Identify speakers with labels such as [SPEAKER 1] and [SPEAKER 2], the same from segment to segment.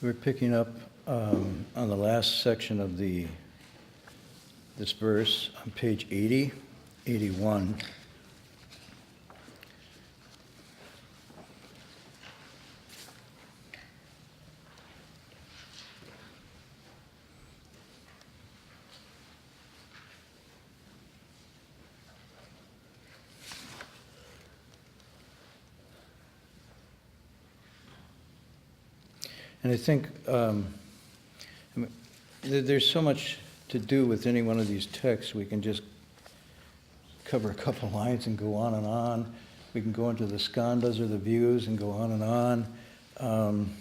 [SPEAKER 1] We're picking up on the last section of this verse on page 80, 81. And I think there's so much to do with any one of these texts. We can just cover a couple lines and go on and on. We can go into the skandhas or the views and go on and on.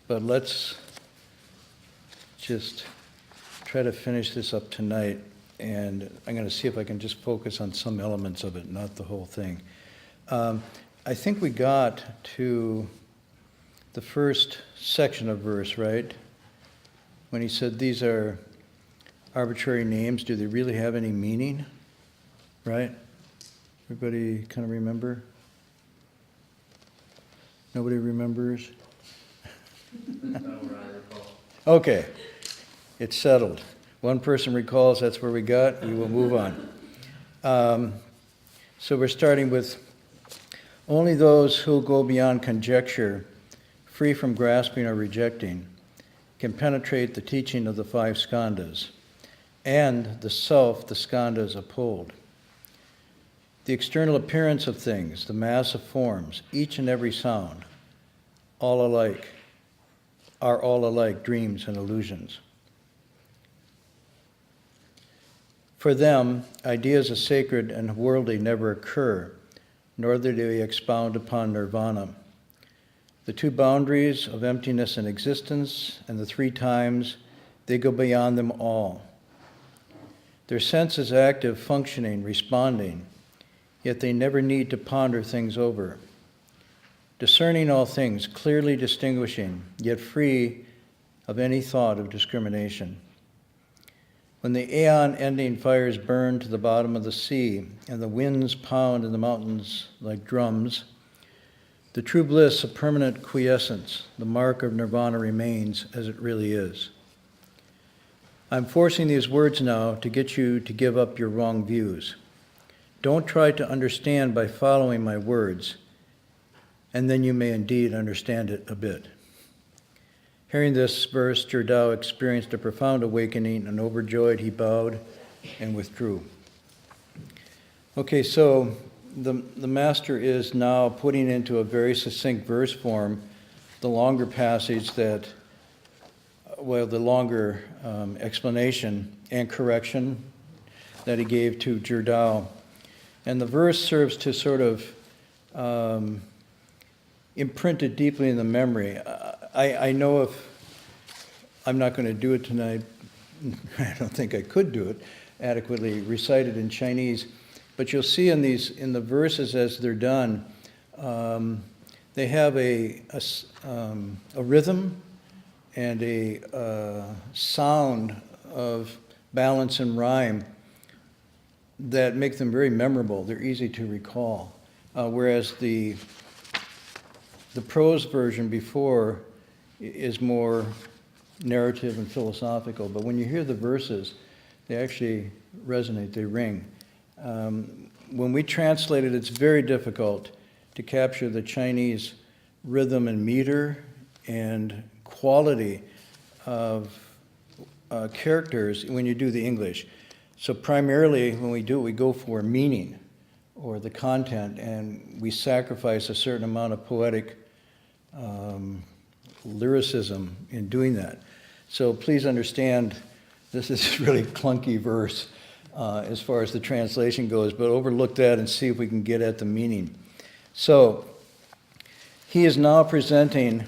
[SPEAKER 1] But let's just try to finish this up tonight. And I'm going to see if I can just focus on some elements of it, not the whole thing. I think we got to the first section of verse, right? When he said these are arbitrary names, do they really have any meaning? Right? Everybody kind of remember? Nobody remembers? Okay, it's settled. One person recalls, that's where we got, we will move on. So we're starting with, only those who go beyond conjecture, free from grasping or rejecting, can penetrate the teaching of the five skandhas, and the self the skandhas uphold. The external appearance of things, the mass of forms, each and every sound, all alike, are all alike dreams and illusions. For them, ideas of sacred and worldly never occur, nor do they expound upon nirvana. The two boundaries of emptiness and existence, and the three times, they go beyond them all. Their sense is active, functioning, responding, yet they never need to ponder things over. Discerning all things, clearly distinguishing, yet free of any thought of discrimination. When the aeon-ending fires burn to the bottom of the sea, and the winds pound in the mountains like drums, the true bliss of permanent quiescence, the mark of nirvana, remains as it really is. I'm forcing these words now to get you to give up your wrong views. Don't try to understand by following my words, and then you may indeed understand it a bit. Hearing this verse, Jerdao experienced a profound awakening, and overjoyed he bowed and withdrew. Okay, so the master is now putting into a very succinct verse form the longer passage the longer explanation and correction that he gave to Jerdao. And the verse serves to sort of imprint it deeply in the memory. I know if I'm not going to do it tonight, I don't think I could do it adequately, recite it in Chinese. But you'll see in the verses as they're done, they have a rhythm and a sound of balance and rhyme that make them very memorable. They're easy to recall. Whereas the prose version before is more narrative and philosophical. But when you hear the verses, they actually resonate, they ring. When we translate it, it's very difficult to capture the Chinese rhythm and meter and quality of characters when you do the English. So primarily when we do it, we go for meaning or the content, and we sacrifice a certain amount of poetic lyricism in doing that. So please understand, this is really clunky verse as far as the translation goes, but overlook that and see if we can get at the meaning. So he is now presenting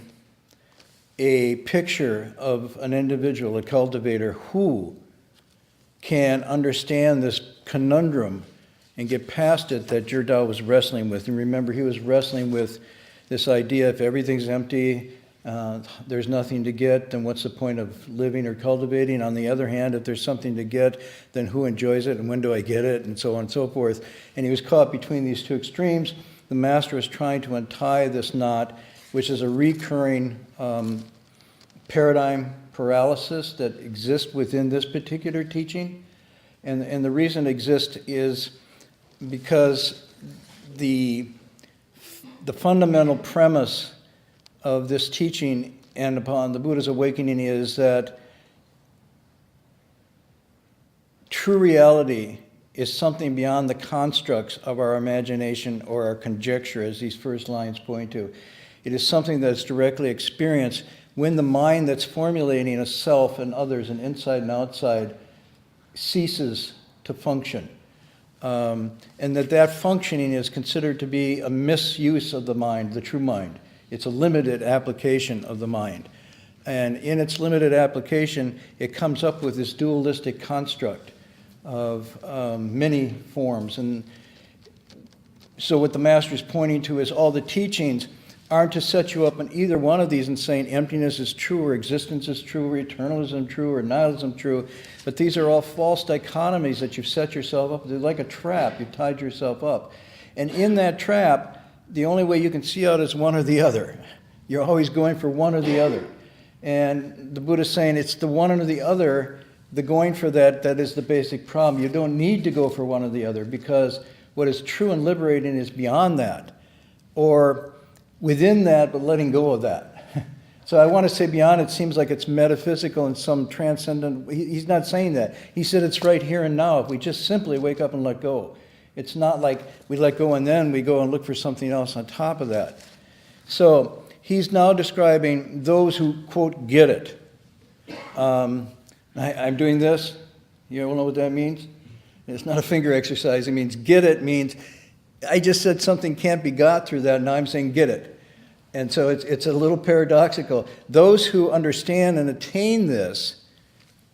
[SPEAKER 1] a picture of an individual, a cultivator, who can understand this conundrum and get past it that Jerdao was wrestling with. And remember, he was wrestling with this idea, if everything's empty, there's nothing to get, then what's the point of living or cultivating? On the other hand, if there's something to get, then who enjoys it and when do I get it, and so on and so forth. And he was caught between these two extremes. The master was trying to untie this knot, which is a recurring paradigm paralysis that exists within this particular teaching. And the reason it exists is because the fundamental premise of this teaching and upon the Buddha's awakening is that true reality is something beyond the constructs of our imagination or our conjecture, as these first lines point to. It is something that's directly experienced when the mind that's formulating a self and others, and inside and outside, ceases to function. And that functioning is considered to be a misuse of the mind, the true mind. It's a limited application of the mind. And in its limited application, it comes up with this dualistic construct of many forms. And so what the Master is pointing to is all the teachings aren't to set you up in either one of these and saying emptiness is true, or existence is true, or eternalism true, or nihilism true. But these are all false dichotomies that you've set yourself up. They're like a trap. You've tied yourself up. And in that trap, the only way you can see out is one or the other. You're always going for one or the other. And the Buddha's saying it's the one or the other, the going for that is the basic problem. You don't need to go for one or the other, because what is true and liberating is beyond that, or within that, but letting go of that. So I want to say beyond, it seems like it's metaphysical and some transcendent. He's not saying that. He said it's right here and now. If we just simply wake up and let go. It's not like we let go and then we go and look for something else on top of that. So he's now describing those who, quote, get it. I'm doing this. You all know what that means? It's not a finger exercise. It means get it means I just said something can't be got through that, and now I'm saying get it. And so it's a little paradoxical. Those who understand and attain this,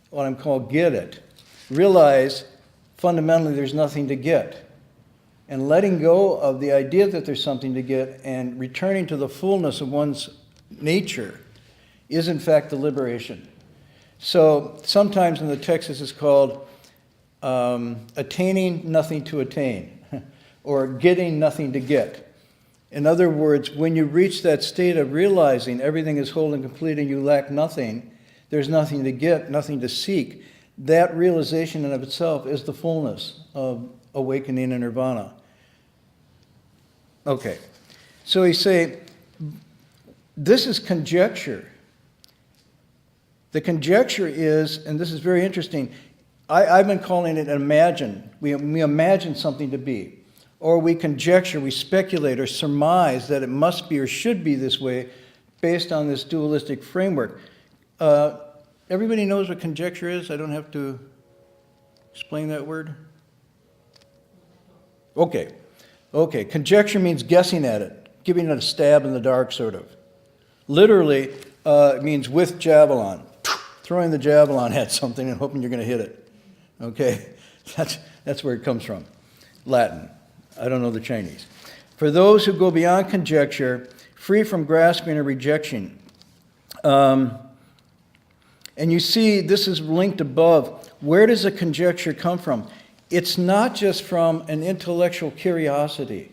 [SPEAKER 1] what I'm called get it, realize fundamentally there's nothing to get. And letting go of the idea that there's something to get and returning to the fullness of one's nature is in fact the liberation. So sometimes in the text this is called attaining nothing to attain, or getting nothing to get. In other words, when you reach that state of realizing everything is whole and complete and you lack nothing, there's nothing to get, nothing to seek, that realization in of itself is the fullness of awakening and nirvana. Okay, so he's saying, this is conjecture. The conjecture is, and this is very interesting, I've been calling it imagine. We imagine something to be. Or we conjecture, we speculate or surmise that it must be or should be this way based on this dualistic framework. Everybody knows what conjecture is? I don't have to explain that word? Okay. Conjecture means guessing at it, giving it a stab in the dark, sort of. Literally, it means with javelin, throwing the javelin at something and hoping you're going to hit it. Okay? That's where it comes from. Latin. I don't know the Chinese. For those who go beyond conjecture, free from grasping or rejection. And you see, this is linked above. Where does a conjecture come from? It's not just from an intellectual curiosity,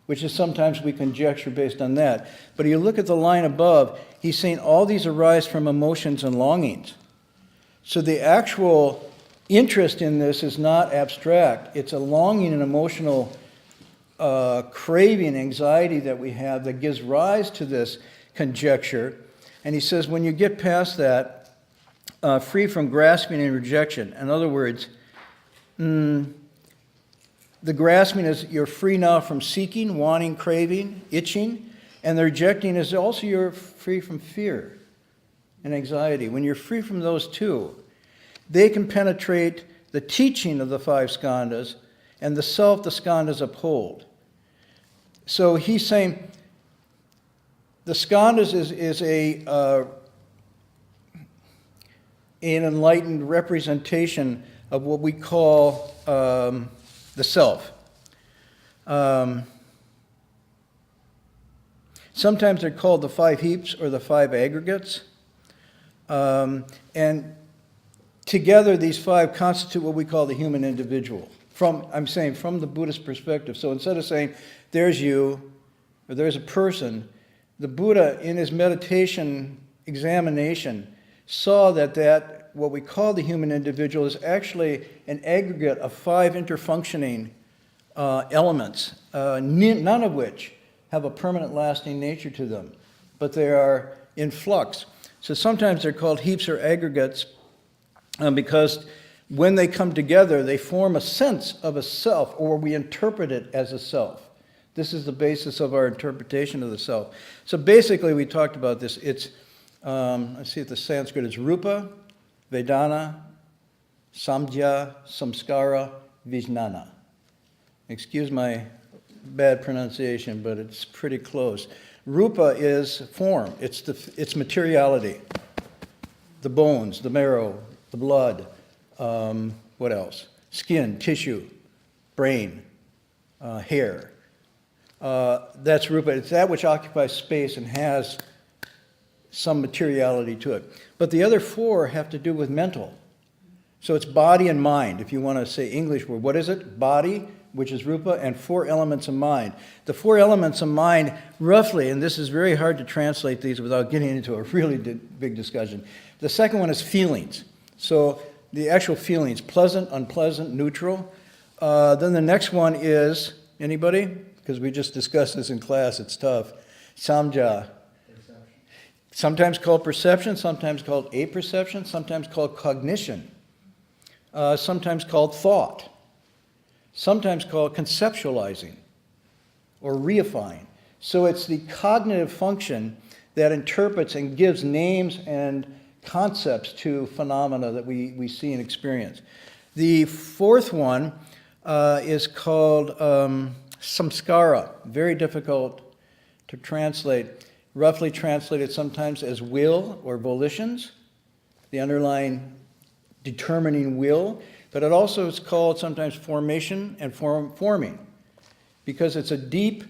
[SPEAKER 1] which is sometimes we conjecture based on that. But you look at the line above, he's saying all these arise from emotions and longings. So the actual interest in this is not abstract. It's a longing and emotional craving, anxiety that we have that gives rise to this conjecture. And he says when you get past that, free from grasping and rejection. In other words, the grasping is you're free now from seeking, wanting, craving, itching, and the rejecting is also you're free from fear and anxiety. When you're free from those two, they can penetrate the teaching of the five skandhas and the self the skandhas uphold. So he's saying the skandhas is an enlightened representation of what we call the self. Sometimes they're called the five heaps or the five aggregates. And together these five constitute what we call the human individual. From the Buddhist perspective. So instead of saying, there's you, or there's a person, the Buddha in his meditation examination saw that what we call the human individual is actually an aggregate of 5 interfunctioning elements, none of which have a permanent lasting nature to them, but they are in flux. So sometimes they're called heaps or aggregates because when they come together, they form a sense of a self, or we interpret it as a self. This is the basis of our interpretation of the self. So basically, we talked about this. It's, let's see if the Sanskrit is rupa, vedana, samjaya, samskara, vijnana. Excuse my bad pronunciation, but it's pretty close. Rupa is form. It's materiality. The bones, the marrow, the blood. What else? Skin, tissue, brain, hair. That's rupa. It's that which occupies space and has some materiality to it. But the other 4 have to do with mental. So it's body and mind, if you want to say English word. What is it? Body, which is rupa, and 4 elements of mind. The 4 elements of mind, roughly, and this is very hard to translate these without getting into a really big discussion. The second one is feelings. So the actual feelings, pleasant, unpleasant, neutral. Then the next one is, anybody? Because we just discussed this in class, it's tough. Samjaya. Perception. Sometimes called perception, sometimes called apperception, sometimes called cognition, sometimes called thought, sometimes called conceptualizing or reifying. So it's the cognitive function that interprets and gives names and concepts to phenomena that we see and experience. The 4th one is called samskara, very difficult to translate, roughly translated sometimes as will or volitions, the underlying determining will, but it also is called sometimes formation and forming, because it's a deep,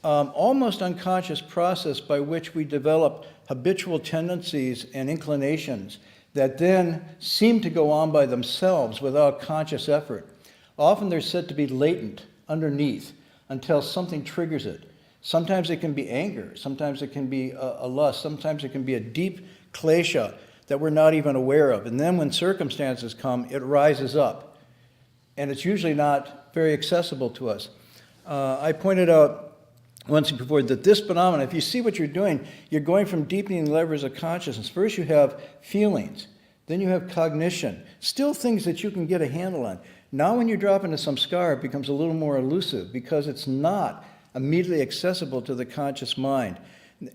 [SPEAKER 1] almost unconscious process by which we develop habitual tendencies and inclinations that then seem to go on by themselves without conscious effort. Often they're said to be latent underneath until something triggers it. Sometimes it can be anger, sometimes it can be a lust, sometimes it can be a deep klesha that we're not even aware of. And then when circumstances come, it rises up. And it's usually not very accessible to us. I pointed out once before that this phenomenon, if you see what you're doing, you're going from deepening levels of consciousness. First you have feelings, then you have cognition, still things that you can get a handle on. Now when you drop into samskara, it becomes a little more elusive because it's not immediately accessible to the conscious mind.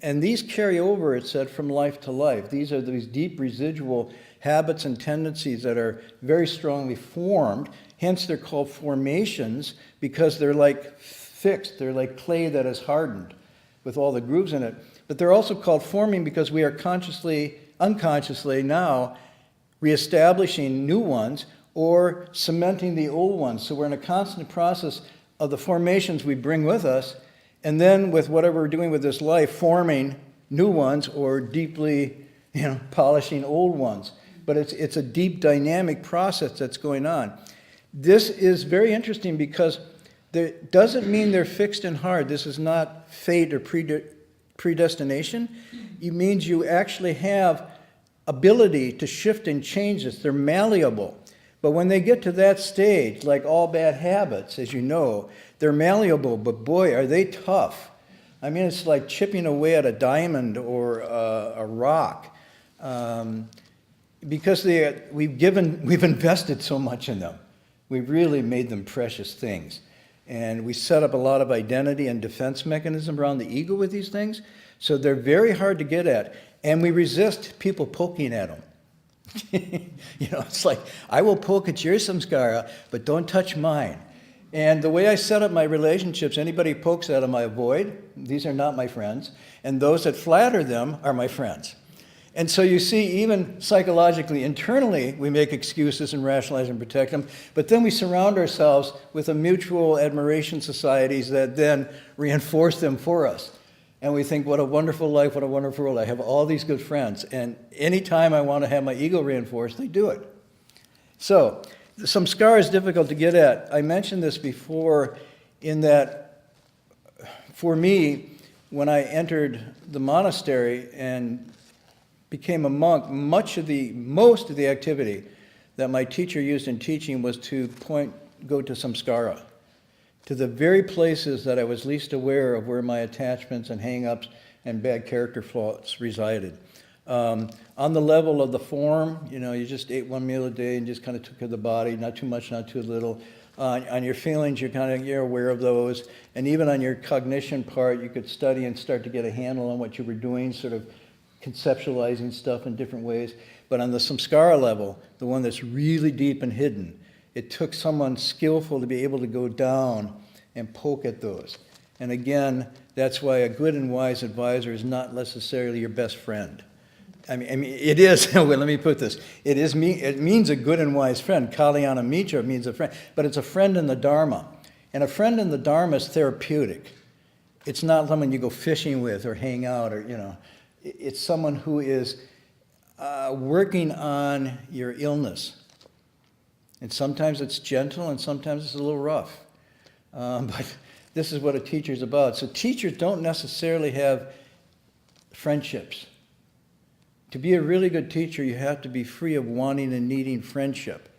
[SPEAKER 1] And these carry over, it said, from life to life. These are these deep residual habits and tendencies that are very strongly formed. Hence they're called formations because they're like fixed. They're like clay that is hardened with all the grooves in it. But they're also called forming because we are consciously, unconsciously now reestablishing new ones or cementing the old ones. So we're in a constant process of the formations we bring with us, and then with whatever we're doing with this life, forming new ones or deeply, polishing old ones. But it's a deep dynamic process that's going on. This is very interesting because it doesn't mean they're fixed and hard. This is not fate or predestination. It means you actually have ability to shift and change this. They're malleable. But when they get to that stage, like all bad habits, as you know, they're malleable, but boy, are they tough. I mean, it's like chipping away at a diamond or a rock. Because we've invested so much in them. We've really made them precious things. And we set up a lot of identity and defense mechanism around the ego with these things. So they're very hard to get at. And we resist people poking at them. It's like, I will poke at your samskara, but don't touch mine. And the way I set up my relationships, anybody pokes at them, I avoid. These are not my friends. And those that flatter them are my friends. And so you see, even psychologically, internally, we make excuses and rationalize and protect them, but then we surround ourselves with a mutual admiration societies that then reinforce them for us. And we think, what a wonderful life, what a wonderful world. I have all these good friends. And anytime I want to have my ego reinforced, they do it. So, samskara is difficult to get at. I mentioned this before in that, for me, when I entered the monastery and became a monk, most of the activity that my teacher used in teaching was to go to samskara, to the very places that I was least aware of where my attachments and hang-ups and bad character flaws resided. On the level of the form, you just ate one meal a day and just kind of took care of the body, not too much, not too little. On your feelings, you're aware of those. And even on your cognition part, you could study and start to get a handle on what you were doing, sort of conceptualizing stuff in different ways. But on the samskara level, the one that's really deep and hidden, it took someone skillful to be able to go down and poke at those. And again, that's why a good and wise advisor is not necessarily your best friend. I mean, it is, well, let me put this. It means a good and wise friend. Kalyana Mitra means a friend, but it's a friend in the Dharma. And a friend in the Dharma is therapeutic. It's not someone you go fishing with or hang out or, it's someone who is working on your illness. And sometimes it's gentle and sometimes it's a little rough. But this is what a teacher's about. So teachers don't necessarily have friendships. To be a really good teacher, you have to be free of wanting and needing friendship,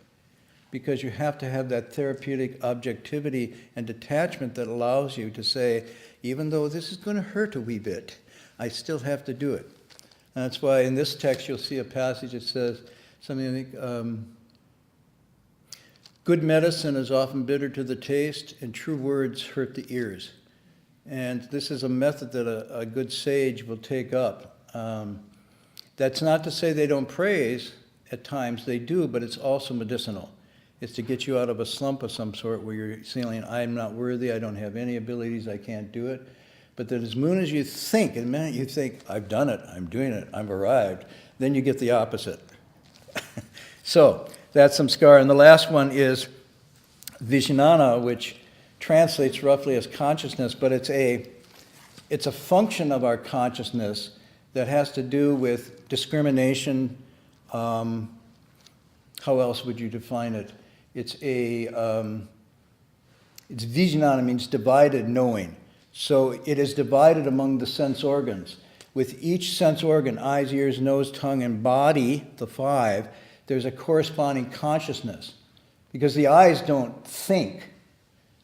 [SPEAKER 1] because you have to have that therapeutic objectivity and detachment that allows you to say, even though this is going to hurt a wee bit, I still have to do it. And that's why in this text you'll see a passage that says something like, good medicine is often bitter to the taste, and true words hurt the ears. And this is a method that a good sage will take up. That's not to say they don't praise. At times they do, but it's also medicinal. It's to get you out of a slump of some sort where you're feeling, I'm not worthy, I don't have any abilities, I can't do it. But that as soon as you think, and the minute you think, I've done it, I'm doing it, I've arrived, then you get the opposite. So that's samskara. And the last one is vijnana, which translates roughly as consciousness, but it's a function of our consciousness that has to do with discrimination. How else would you define it? It's vijnana means divided knowing. So it is divided among the sense organs. With each sense organ, eyes, ears, nose, tongue, and body, the five, there's a corresponding consciousness. Because the eyes don't think.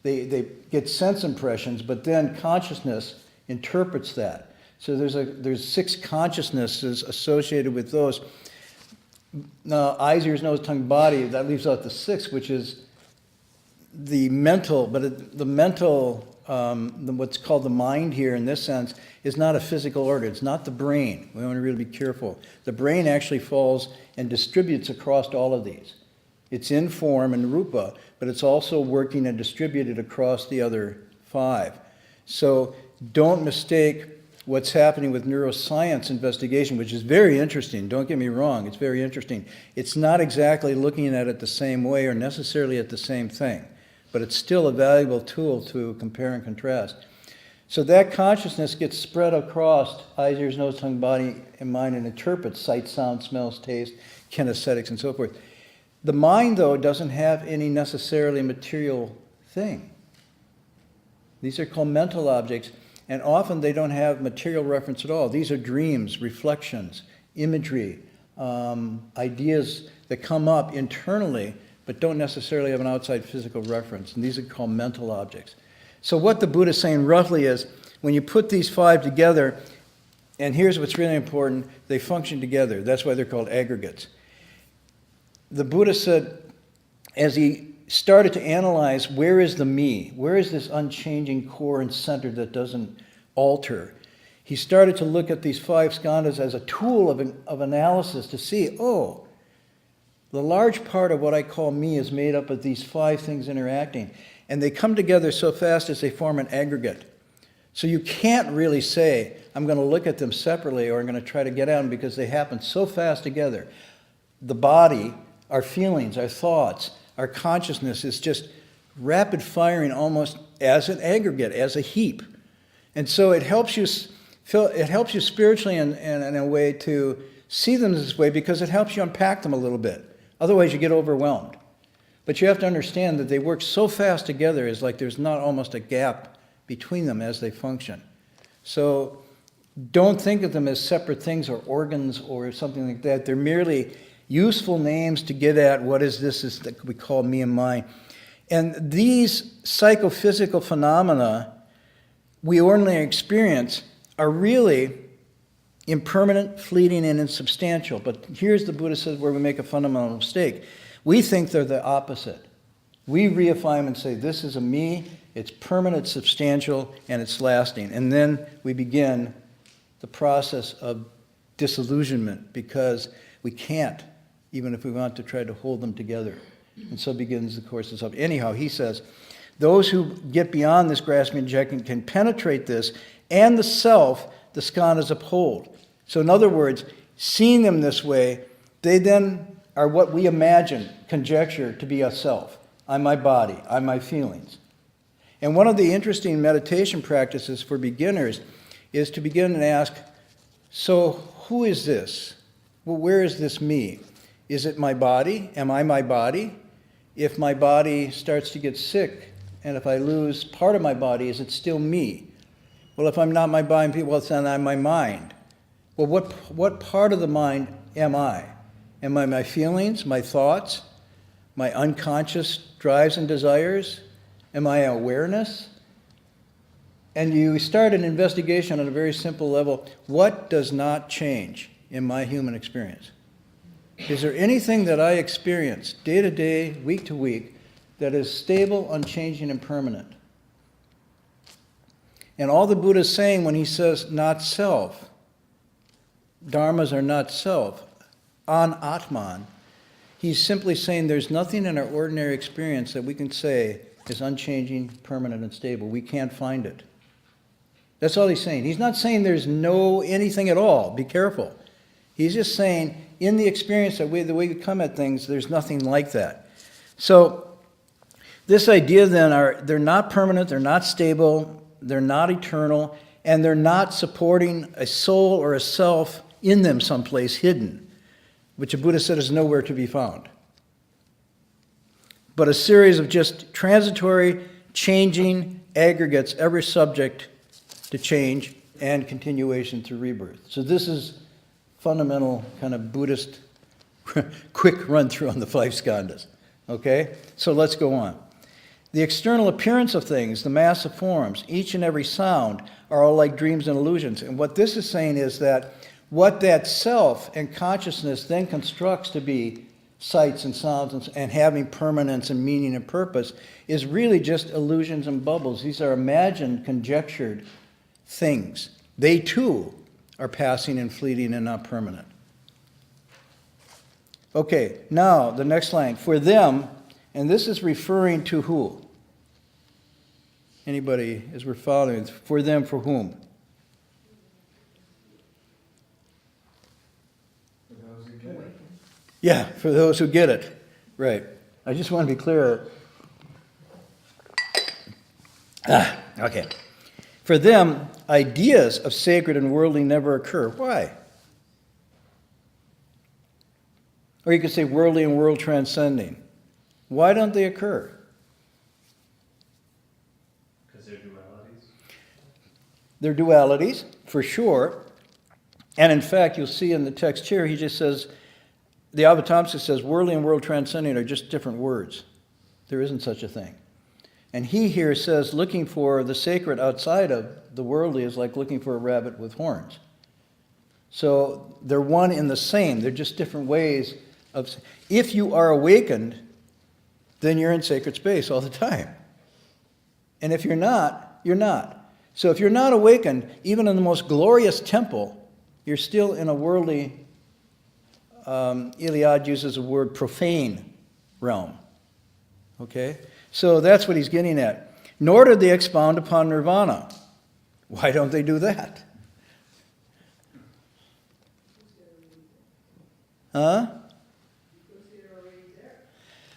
[SPEAKER 1] They get sense impressions, but then consciousness interprets that. So there's 6 consciousnesses associated with those. Now, eyes, ears, nose, tongue, body, that leaves out the 6th, which is the mental, but the mental, what's called the mind here in this sense, is not a physical organ. It's not the brain. We want to really be careful. The brain actually falls and distributes across all of these. It's in form and rupa, but it's also working and distributed across the other 5. So don't mistake what's happening with neuroscience investigation, which is very interesting. Don't get me wrong, it's very interesting. It's not exactly looking at it the same way or necessarily at the same thing, but it's still a valuable tool to compare and contrast. So that consciousness gets spread across eyes, ears, nose, tongue, body, and mind, and interprets sight, sound, smells, taste, kinesthetics, and so forth. The mind, though, doesn't have any necessarily material thing. These are called mental objects. And often they don't have material reference at all. These are dreams, reflections, imagery, ideas that come up internally but don't necessarily have an outside physical reference. And these are called mental objects. So what the Buddha is saying roughly is, when you put these 5 together, and here's what's really important, they function together. That's why they're called aggregates. The Buddha said, as he started to analyze, where is the me? Where is this unchanging core and center that doesn't alter? He started to look at these 5 skandhas as a tool of analysis to see, the large part of what I call me is made up of these 5 things interacting. And they come together so fast as they form an aggregate. So you can't really say, I'm going to look at them separately or I'm going to try to get at them, because they happen so fast together. The body, our feelings, our thoughts, our consciousness is just rapid firing almost as an aggregate, as a heap. And so it helps you spiritually in a way to see them this way, because it helps you unpack them a little bit. Otherwise you get overwhelmed. But you have to understand that they work so fast together, it's like there's not almost a gap between them as they function. So don't think of them as separate things or organs or something like that. They're merely useful names to get at what is this that we call me and mine. And these psychophysical phenomena we ordinarily experience are really impermanent, fleeting, and insubstantial. But here's the Buddha says where we make a fundamental mistake. We think they're the opposite. We reify them and say, this is a me, it's permanent, substantial, and it's lasting. And then we begin the process of disillusionment because we can't, even if we want to try to hold them together. And so begins the course of self. Anyhow, he says, those who get beyond this grasping and rejecting can penetrate this, and the self, the skandhas uphold. So in other words, seeing them this way, they then are what we imagine, conjecture, to be a self. I'm my body, I'm my feelings. And one of the interesting meditation practices for beginners is to begin and ask, so who is this? Well, where is this me? Is it my body? Am I my body? If my body starts to get sick, and if I lose part of my body, is it still me? Well, if I'm not my body, well, then I'm my mind. Well, what part of the mind am I? Am I my feelings, my thoughts, my unconscious drives and desires? Am I awareness? And you start an investigation on a very simple level. What does not change in my human experience? Is there anything that I experience day to day, week to week, that is stable, unchanging, and permanent? And all the Buddha is saying when he says not self, dharmas are not self, an atman, he's simply saying there's nothing in our ordinary experience that we can say is unchanging, permanent, and stable. We can't find it. That's all he's saying. He's not saying there's no anything at all. Be careful. He's just saying in the experience, the way we come at things, there's nothing like that. So this idea then, they're not permanent, they're not stable, they're not eternal, and they're not supporting a soul or a self in them someplace hidden, which the Buddha said is nowhere to be found. But a series of just transitory, changing aggregates, ever subject to change and continuation through rebirth. So this is fundamental kind of Buddhist quick run through on the five skandhas. Okay? So let's go on. The external appearance of things, the mass of forms, each and every sound are all like dreams and illusions. And what this is saying is that what that self and consciousness then constructs to be sights and sounds and having permanence and meaning and purpose is really just illusions and bubbles. These are imagined, conjectured things. They too are passing and fleeting and not permanent. Okay, now the next line. For them, and this is referring to who? Anybody, as we're following, for them, for whom?
[SPEAKER 2] For those who get it.
[SPEAKER 1] Yeah, for those who get it. Right. I just want to be clear. Okay. For them, ideas of sacred and worldly never occur. Why? Or you could say worldly and world transcending. Why don't they occur?
[SPEAKER 2] Because they're dualities.
[SPEAKER 1] They're dualities, for sure. And in fact, you'll see in the text here, he just says, the Avatamsaka says, worldly and world transcending are just different words. There isn't such a thing. And he here says looking for the sacred outside of the worldly is like looking for a rabbit with horns. So they're one and the same. They're just different ways of... If you are awakened, then you're in sacred space all the time. And if you're not, you're not. So if you're not awakened, even in the most glorious temple, you're still in a worldly, Iliad uses the word profane realm. Okay? So that's what he's getting at. Nor did they expound upon nirvana. Why don't they do that? Huh?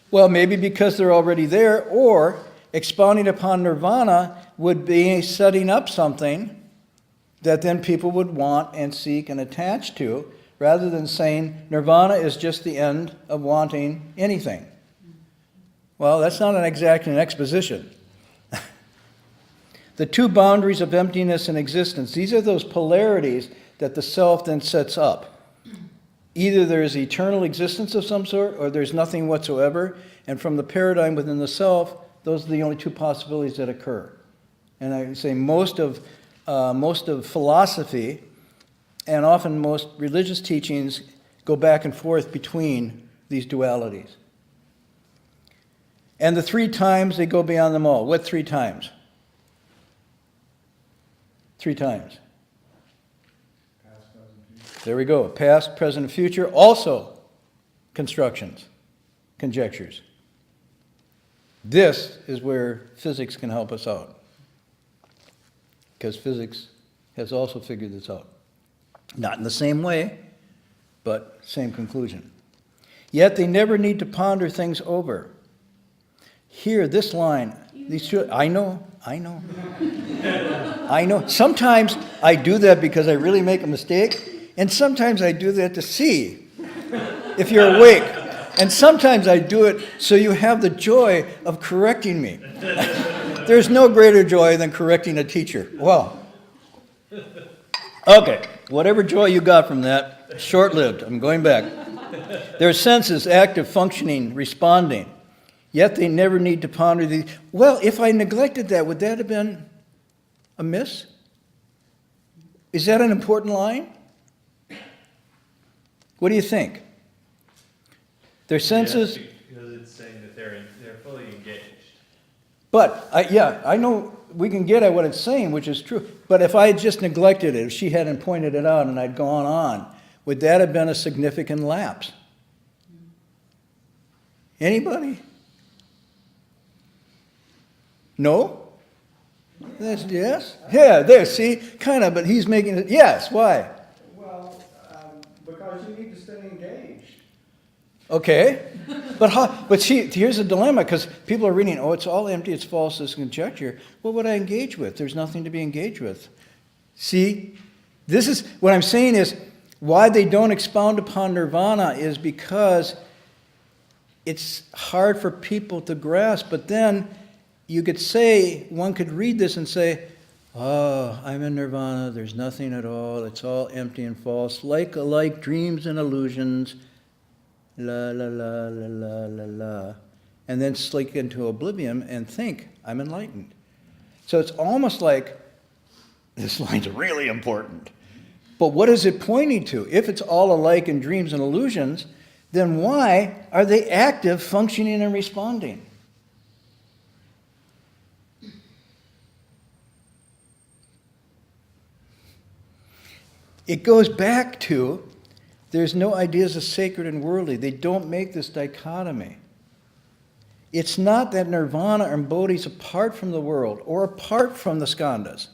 [SPEAKER 1] Well, maybe because they're already there, or expounding upon nirvana would be setting up something that then people would want and seek and attach to, rather than saying nirvana is just the end of wanting anything. Well, that's not exactly an exposition. The two boundaries of emptiness and existence. These are those polarities that the self then sets up. Either there is eternal existence of some sort, or there's nothing whatsoever. And from the paradigm within the self, those are the only two possibilities that occur. And I would say most of philosophy and often most religious teachings go back and forth between these dualities. And the three times, they go beyond them all. What three times? Three times.
[SPEAKER 2] Past, present, future.
[SPEAKER 1] There we go. Past, present, future. Also constructions, conjectures. This is where physics can help us out. Because physics has also figured this out. Not in the same way, but same conclusion. Yet they never need to ponder things over. Here, this line, these two, I know. I know. Sometimes I do that because I really make a mistake, and sometimes I do that to see if you're awake. And sometimes I do it so you have the joy of correcting me. There's no greater joy than correcting a teacher. Well, okay, whatever joy you got from that, short-lived. I'm going back. Their senses, active, functioning, responding. Yet they never need to ponder these. Well, if I neglected that, would that have been amiss? Is that an important line? What do you think? Their senses.
[SPEAKER 2] Yes, because it's saying that they're fully engaged.
[SPEAKER 1] But, I know we can get at what it's saying, which is true. But if I had just neglected it, if she hadn't pointed it out and I'd gone on, would that have been a significant lapse? Anybody? No? That's yes? Yeah, there, see? Kind of, but he's making it, yes, why?
[SPEAKER 3] Well, because you need to stay engaged.
[SPEAKER 1] Okay. But see, here's a dilemma, because people are reading, oh, it's all empty, it's false, it's conjecture. What would I engage with? There's nothing to be engaged with. See? This is, what I'm saying is, why they don't expound upon nirvana is because it's hard for people to grasp, but then you could say, one could read this and say, oh, I'm in nirvana, there's nothing at all, it's all empty and false, like dreams and illusions, la la la la la la la, and then slink into oblivion and think, I'm enlightened. So it's almost like, this line's really important, but what is it pointing to? If it's all alike in dreams and illusions, then why are they active, functioning, and responding? It goes back to, there's no ideas of sacred and worldly. They don't make this dichotomy. It's not that nirvana embodies apart from the world or apart from the skandhas,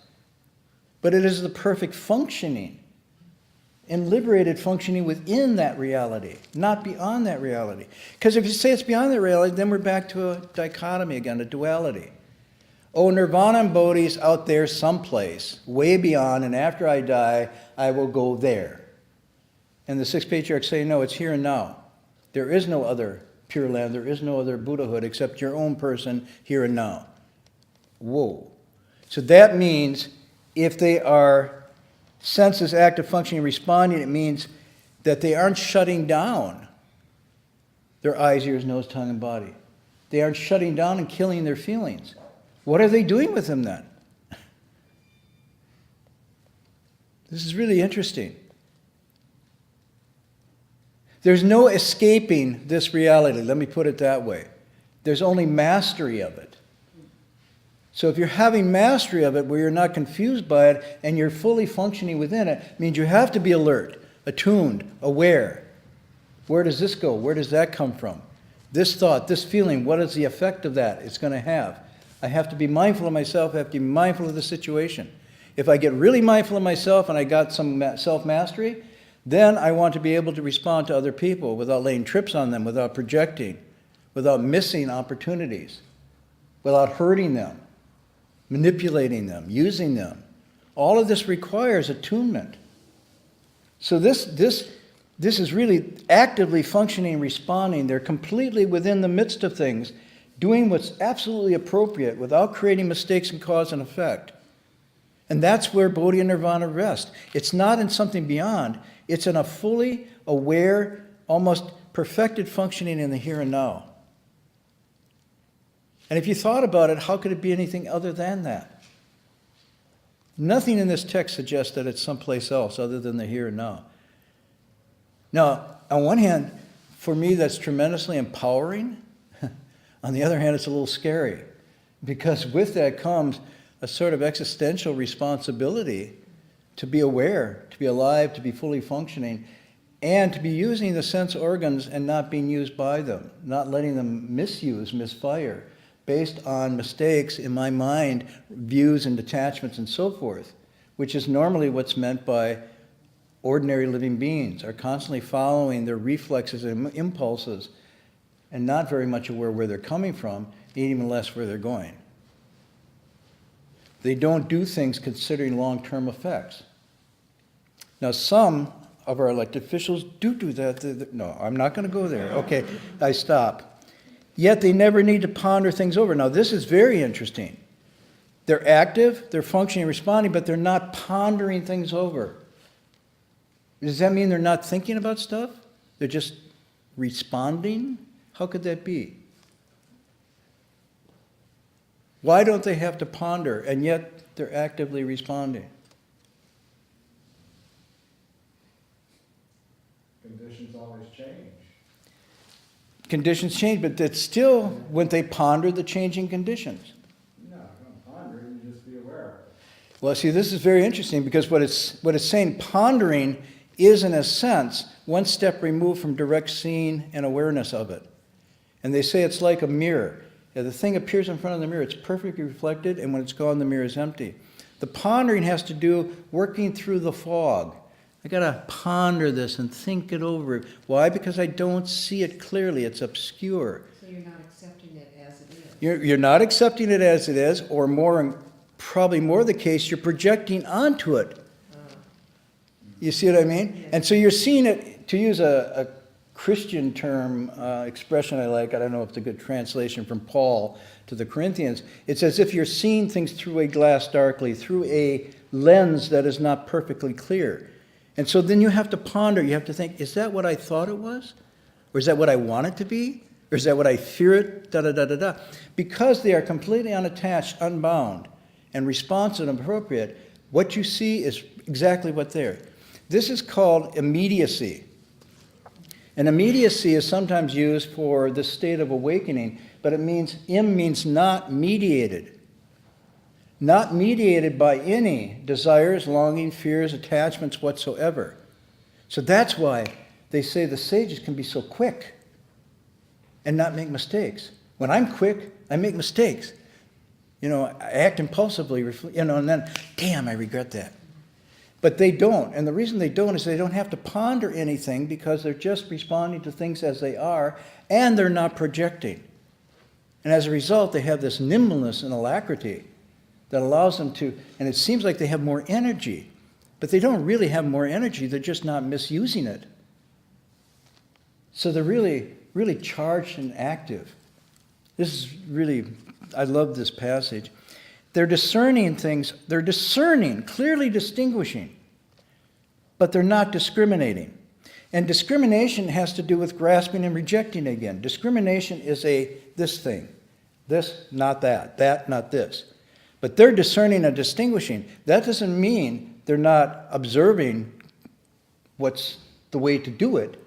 [SPEAKER 1] but it is the perfect functioning and liberated functioning within that reality, not beyond that reality. Because if you say it's beyond that reality, then we're back to a dichotomy again, a duality. Oh, nirvana embodies out there someplace, way beyond, and after I die, I will go there. And the Sixth Patriarchs say, no, it's here and now. There is no other Pure Land, there is no other Buddhahood except your own person here and now. Whoa. So that means if they are senses, active, functioning, responding, it means that they aren't shutting down their eyes, ears, nose, tongue, and body. They aren't shutting down and killing their feelings. What are they doing with them then? This is really interesting. There's no escaping this reality. Let me put it that way. There's only mastery of it. So if you're having mastery of it where you're not confused by it and you're fully functioning within it, it means you have to be alert, attuned, aware. Where does this go? Where does that come from? This thought, this feeling, what is the effect of that it's going to have? I have to be mindful of myself. I have to be mindful of the situation. If I get really mindful of myself and I got some self-mastery, then I want to be able to respond to other people without laying trips on them, without projecting, without missing opportunities, without hurting them, manipulating them, using them. All of this requires attunement. So this is really actively functioning, responding. They're completely within the midst of things, doing what's absolutely appropriate without creating mistakes in cause and effect. And that's where Bodhi and Nirvana rest. It's not in something beyond. It's in a fully aware, almost perfected functioning in the here and now. And if you thought about it, how could it be anything other than that? Nothing in this text suggests that it's someplace else other than the here and now. Now, on one hand, for me, that's tremendously empowering. On the other hand, it's a little scary, because with that comes a sort of existential responsibility to be aware, to be alive, to be fully functioning, and to be using the sense organs and not being used by them, not letting them misfire, based on mistakes in my mind, views and detachments and so forth, which is normally what's meant by ordinary living beings, are constantly following their reflexes and impulses and not very much aware where they're coming from, and even less where they're going. They don't do things considering long-term effects. Now, some of our elected officials do that. No, I'm not going to go there. Okay, I stop. Yet they never need to ponder things over. Now, this is very interesting. They're active, they're functioning, responding, but they're not pondering things over. Does that mean they're not thinking about stuff? They're just responding? How could that be? Why don't they have to ponder, and yet they're actively responding?
[SPEAKER 3] Conditions always change.
[SPEAKER 1] Conditions change, but that's still when they ponder the changing conditions.
[SPEAKER 3] No, don't ponder it, you just be aware of it.
[SPEAKER 1] Well, see, this is very interesting, because what it's saying, pondering is, in a sense, one step removed from direct seeing and awareness of it. And they say it's like a mirror. The thing appears in front of the mirror, it's perfectly reflected, and when it's gone, the mirror is empty. The pondering has to do working through the fog. I got to ponder this and think it over. Why? Because I don't see it clearly. It's obscure.
[SPEAKER 4] So you're not accepting it as it is.
[SPEAKER 1] You're not accepting it as it is, or probably more the case, you're projecting onto it. You see what I mean?
[SPEAKER 4] Yes.
[SPEAKER 1] And so you're seeing it, to use a Christian term, expression I like, I don't know if it's a good translation from Paul to the Corinthians, it's as if you're seeing things through a glass darkly, through a lens that is not perfectly clear. And so then you have to ponder, you have to think, is that what I thought it was? Or is that what I want it to be? Or is that what I fear it? Da-da-da-da-da. Because they are completely unattached, unbound, and responsive and appropriate, what you see is exactly what they're. This is called immediacy. And immediacy is sometimes used for this state of awakening, but it means, means not mediated. Not mediated by any desires, longing, fears, attachments whatsoever. So that's why they say the sages can be so quick and not make mistakes. When I'm quick, I make mistakes. I act impulsively, and then, damn, I regret that. But they don't, and the reason they don't is they don't have to ponder anything, because they're just responding to things as they are, and they're not projecting. And as a result, they have this nimbleness and alacrity that allows them to, and it seems like they have more energy, but they don't really have more energy, they're just not misusing it. So they're really, really charged and active. This is really, I love this passage. They're discerning things, they're discerning, clearly distinguishing, but they're not discriminating. And discrimination has to do with grasping and rejecting again. Discrimination is this thing, this, not that, not this. But they're discerning and distinguishing. That doesn't mean they're not observing what's the way to do it.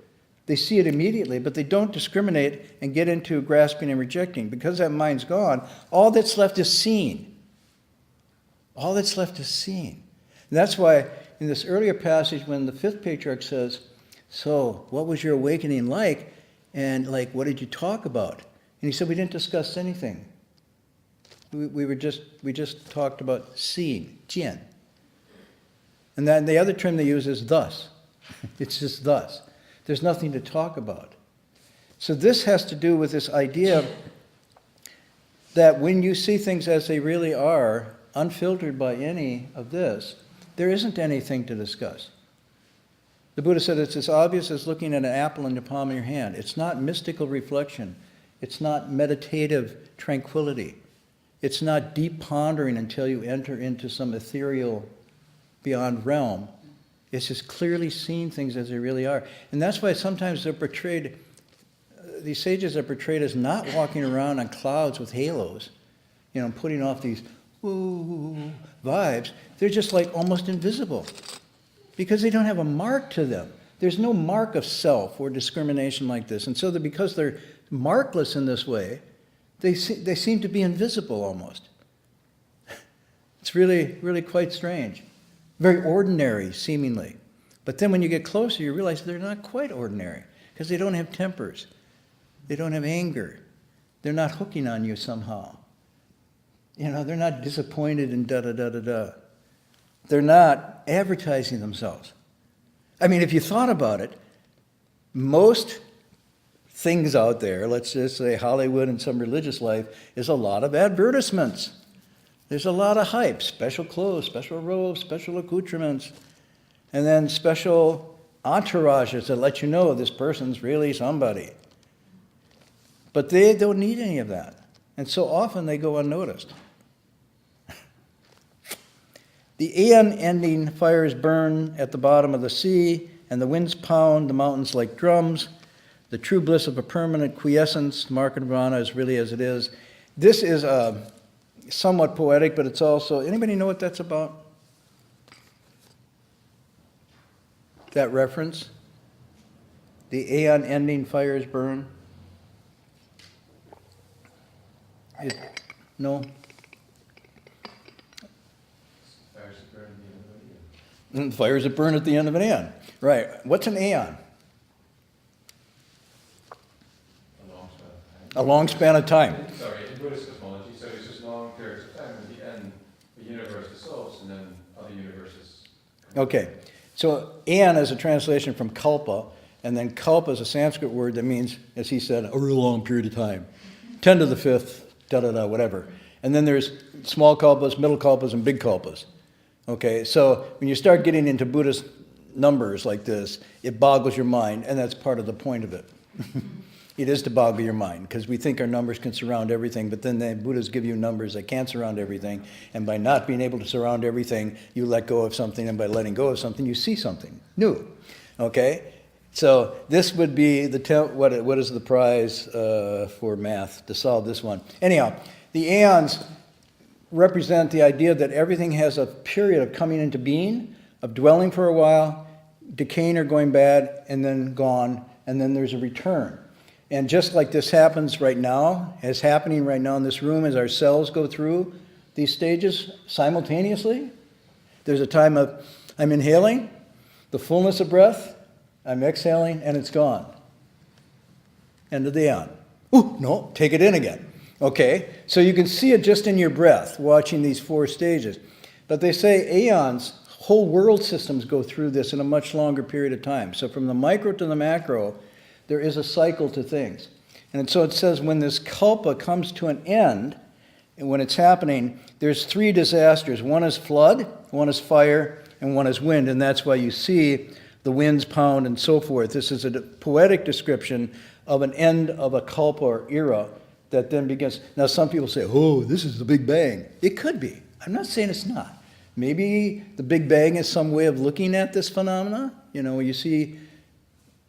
[SPEAKER 1] They see it immediately, but they don't discriminate and get into grasping and rejecting. Because that mind's gone, all that's left is seeing. All that's left is seeing. And that's why in this earlier passage, when the fifth patriarch says, so what was your awakening like? And what did you talk about? And he said, we didn't discuss anything. We just talked about seeing, jian. And then the other term they use is thus. It's just thus. There's nothing to talk about. So this has to do with this idea that when you see things as they really are, unfiltered by any of this, there isn't anything to discuss. The Buddha said it's as obvious as looking at an apple in the palm of your hand. It's not mystical reflection. It's not meditative tranquility. It's not deep pondering until you enter into some ethereal beyond realm. It's just clearly seeing things as they really are. And that's why sometimes they're portrayed, these sages are portrayed as not walking around on clouds with halos, putting off these woo vibes. They're just like almost invisible because they don't have a mark to them. There's no mark of self or discrimination like this. And so because they're markless in this way, they seem to be invisible almost. It's really, really quite strange. Very ordinary, seemingly. But then when you get closer, you realize they're not quite ordinary because they don't have tempers. They don't have anger. They're not hooking on you somehow. They're not disappointed and da-da-da-da-da. They're not advertising themselves. I mean, if you thought about it, most things out there, let's just say Hollywood and some religious life, is a lot of advertisements. There's a lot of hype, special clothes, special robes, special accoutrements, and then special entourages that let you know this person's really somebody. But they don't need any of that. And so often they go unnoticed. The aeon-ending fires burn at the bottom of the sea, and the winds pound the mountains like drums. The true bliss of a permanent quiescence, mark of nirvana, is really as it is. This is somewhat poetic, but it's also, anybody know what that's about? That reference? The aeon-ending fires burn? No? Fires that burn at the end of an aeon. Right. What's an aeon? A long span of time.
[SPEAKER 5] Sorry, in Buddhist cosmology, so it's just long periods of time. At the end, the universe dissolves, and then other universes.
[SPEAKER 1] Okay. So aeon is a translation from kalpa, and then kalpa is a Sanskrit word that means, as he said, a real long period of time. 10 to the 5th, da-da-da, whatever. And then there's small kalpas, middle kalpas, and big kalpas. Okay, so when you start getting into Buddhist numbers like this, it boggles your mind, and that's part of the point of it. It is to boggle your mind, because we think our numbers can surround everything, but then the Buddhas give you numbers that can't surround everything, and by not being able to surround everything, you let go of something, and by letting go of something, you see something new. Okay? So this would be what is the prize for math to solve this one? Anyhow, the aeons represent the idea that everything has a period of coming into being, of dwelling for a while, decaying or going bad, and then gone, and then there's a return. And just like this happens right now, is happening right now in this room as our cells go through these stages simultaneously, there's a time of I'm inhaling, the fullness of breath, I'm exhaling, and it's gone. End of the aeon. Ooh, no, take it in again. Okay, so you can see it just in your breath, watching these 4 stages. But they say aeons, whole world systems go through this in a much longer period of time. So from the micro to the macro, there is a cycle to things. And so it says when this kalpa comes to an end, and when it's happening, there's 3 disasters. One is flood, one is fire, and one is wind. And that's why you see the winds pound and so forth. This is a poetic description of an end of a kalpa or era that then begins. Now, some people say, oh, this is the Big Bang. It could be. I'm not saying it's not. Maybe the Big Bang is some way of looking at this phenomena. You see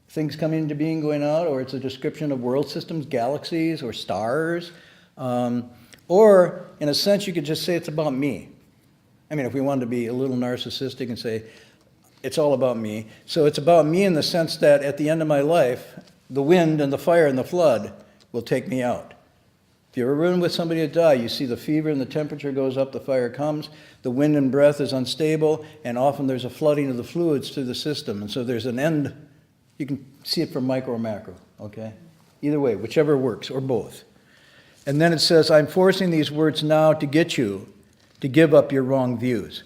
[SPEAKER 1] things coming into being, going out, or it's a description of world systems, galaxies, or stars. Or, in a sense, you could just say it's about me. I mean, if we wanted to be a little narcissistic and say, it's all about me. So it's about me in the sense that at the end of my life, the wind and the fire and the flood will take me out. If you're ever been with somebody that died, you see the fever and the temperature goes up, the fire comes, the wind and breath is unstable, and often there's a flooding of the fluids through the system. And so there's an end. You can see it from micro or macro, okay? Either way, whichever works, or both. And then it says, I'm forcing these words now to get you to give up your wrong views.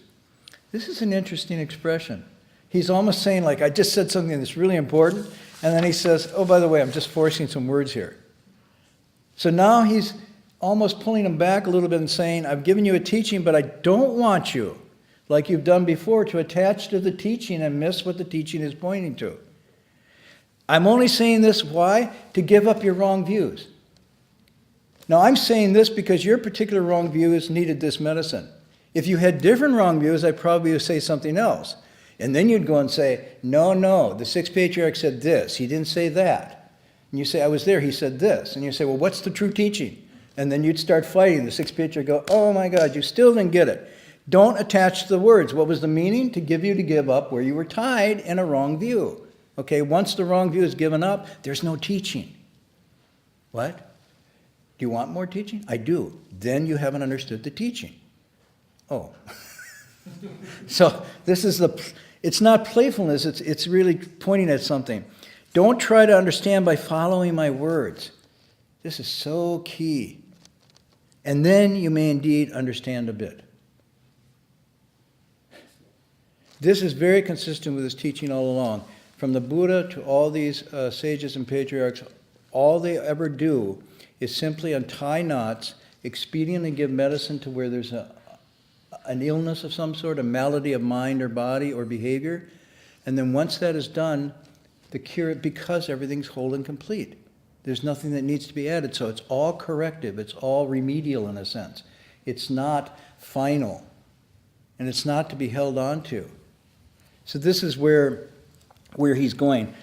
[SPEAKER 1] This is an interesting expression. He's almost saying, like, I just said something that's really important, and then he says, oh, by the way, I'm just forcing some words here. So now he's almost pulling them back a little bit and saying, I've given you a teaching, but I don't want you, like you've done before, to attach to the teaching and miss what the teaching is pointing to. I'm only saying this, why? To give up your wrong views. Now, I'm saying this because your particular wrong views needed this medicine. If you had different wrong views, I probably would say something else. And then you'd go and say, no, the Sixth Patriarch said this. He didn't say that. And you say, I was there, he said this. And you say, well, what's the true teaching? And then you'd start fighting. The Sixth Patriarch would go, oh my God, you still didn't get it. Don't attach to the words. What was the meaning? To give you to give up where you were tied in a wrong view. Okay, once the wrong view is given up, there's no teaching. What? Do you want more teaching? I do. Then you haven't understood the teaching. Oh. So this is it's not playfulness, it's really pointing at something. Don't try to understand by following my words. This is so key. And then you may indeed understand a bit. This is very consistent with his teaching all along. From the Buddha to all these sages and patriarchs, all they ever do is simply untie knots, expediently give medicine to where there's an illness of some sort, a malady of mind or body or behavior, and then once that is done, the cure, because everything's whole and complete. There's nothing that needs to be added, so it's all corrective, it's all remedial in a sense. It's not final, and it's not to be held on to. So this is where he's going.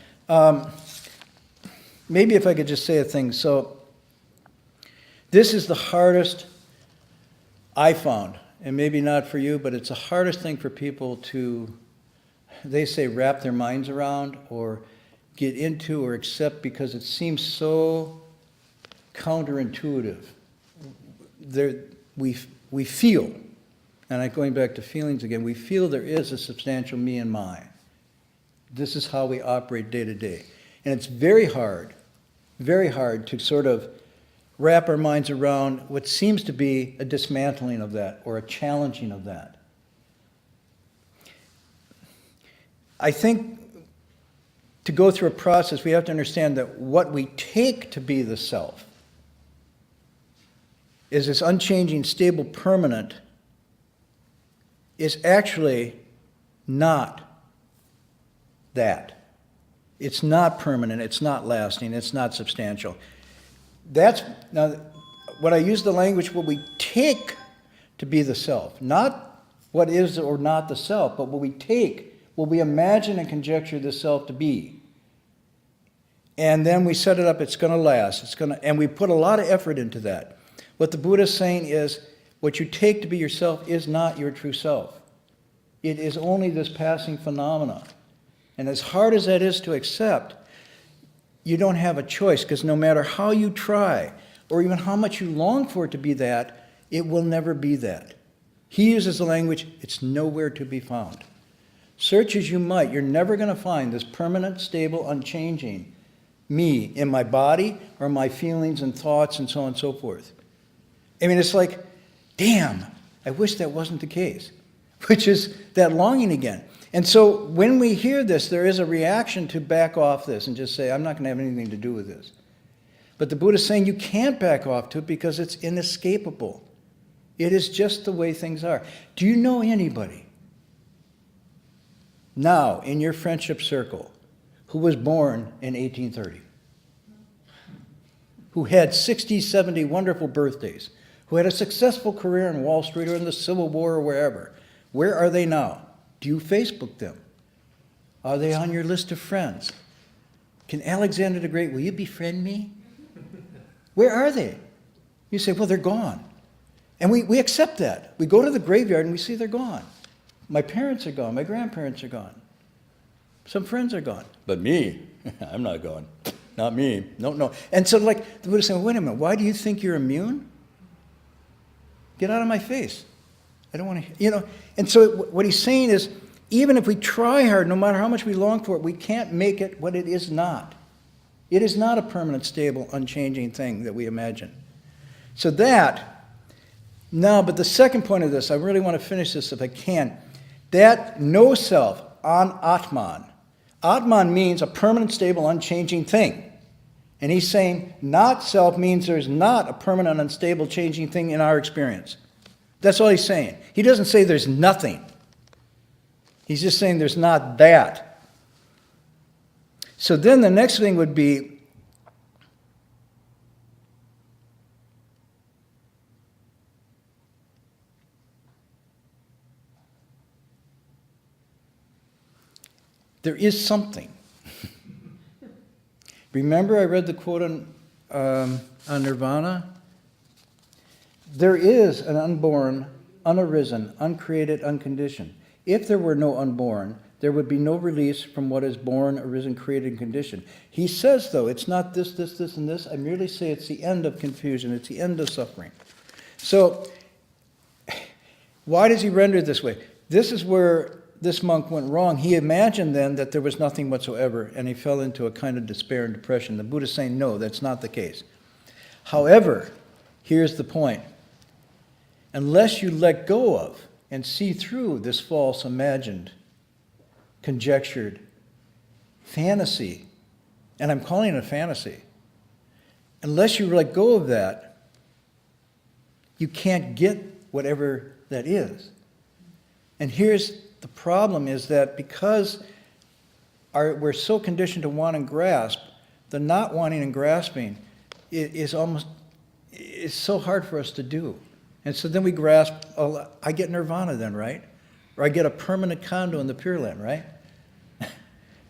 [SPEAKER 1] Maybe if I could just say a thing. So this is the hardest I found, and maybe not for you, but it's the hardest thing for people to, they say, wrap their minds around or get into or accept, because it seems so counterintuitive. We feel, and I'm going back to feelings again, we feel there is a substantial me and mine. This is how we operate day to day. And it's very hard to sort of wrap our minds around what seems to be a dismantling of that or a challenging of that. I think to go through a process, we have to understand that what we take to be the self is this unchanging, stable, permanent, is actually not that. It's not permanent, it's not lasting, it's not substantial. That's, now, when I use the language, what we take to be the self, not what is or not the self, but what we take, what we imagine and conjecture the self to be. And then we set it up, it's going to last, and we put a lot of effort into that. What the Buddha is saying is, what you take to be yourself is not your true self. It is only this passing phenomena. And as hard as that is to accept, you don't have a choice, because no matter how you try, or even how much you long for it to be that, it will never be that. He uses the language, it's nowhere to be found. Search as you might, you're never going to find this permanent, stable, unchanging me in my body or my feelings and thoughts and so on and so forth. I mean, it's like, damn, I wish that wasn't the case, which is that longing again. And so when we hear this, there is a reaction to back off this and just say, I'm not going to have anything to do with this. But the Buddha is saying you can't back off to it because it's inescapable. It is just the way things are. Do you know anybody now in your friendship circle who was born in 1830? Who had 60, 70 wonderful birthdays? Who had a successful career in Wall Street or in the Civil War or wherever? Where are they now? Do you Facebook them? Are they on your list of friends? Can Alexander the Great, will you befriend me? Where are they? You say, well, they're gone. And we accept that. We go to the graveyard and we see they're gone. My parents are gone. My grandparents are gone. Some friends are gone. But me, I'm not gone. Not me. No. And so like the Buddha saying, wait a minute, why do you think you're immune? Get out of my face. I don't want to, And so what he's saying is, even if we try hard, no matter how much we long for it, we can't make it what it is not. It is not a permanent, stable, unchanging thing that we imagine. So but the second point of this, I really want to finish this if I can, that no self, on Atman. Atman means a permanent, stable, unchanging thing. And he's saying not self means there's not a permanent, unstable, changing thing in our experience. That's all he's saying. He doesn't say there's nothing. He's just saying there's not that. So then the next thing would be, there is something. Remember I read the quote on Nirvana? There is an unborn, unarisen, uncreated, unconditioned. If there were no unborn, there would be no release from what is born, arisen, created, and conditioned. He says, though, it's not this, this, this, and this. I merely say it's the end of confusion. It's the end of suffering. So, why does he render it this way? This is where this monk went wrong. He imagined then that there was nothing whatsoever, and he fell into a kind of despair and depression. The Buddha is saying, no, that's not the case. However, here's the point. Unless you let go of and see through this false, imagined, conjectured fantasy, and I'm calling it a fantasy, unless you let go of that, you can't get whatever that is. And here's the problem is that because we're so conditioned to want and grasp, the not wanting and grasping is so hard for us to do. And so then we grasp, oh, I get nirvana then, right? Or I get a permanent condo in the Pure Land, right? And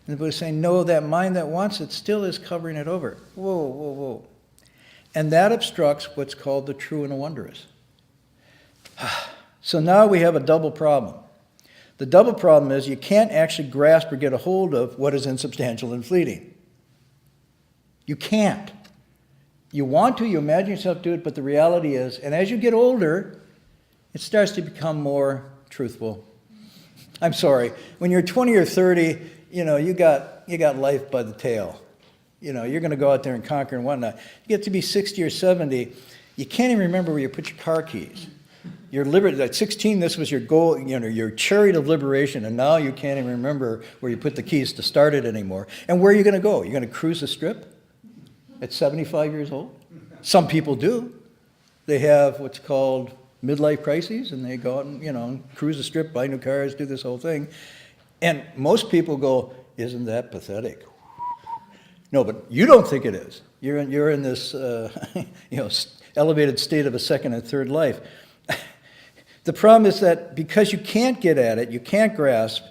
[SPEAKER 1] the Buddha is saying, no, that mind that wants it still is covering it over. Whoa, whoa, whoa. And that obstructs what's called the true and the wondrous. So now we have a double problem. The double problem is you can't actually grasp or get a hold of what is insubstantial and fleeting. You can't. You want to, you imagine yourself do it, but the reality is, and as you get older, it starts to become more truthful. I'm sorry, when you're 20 or 30, you got life by the tail. You're going to go out there and conquer and whatnot. You get to be 60 or 70, you can't even remember where you put your car keys. You're at 16, this was your goal, your chariot of liberation, and now you can't even remember where you put the keys to start it anymore. And where are you going to go? You're going to cruise the strip at 75 years old? Some people do. They have what's called midlife crises, and they go out and, cruise the strip, buy new cars, do this whole thing. And most people go, isn't that pathetic? No, but you don't think it is. You're in this, elevated state of a second and third life. The problem is that because you can't get at it, you can't grasp,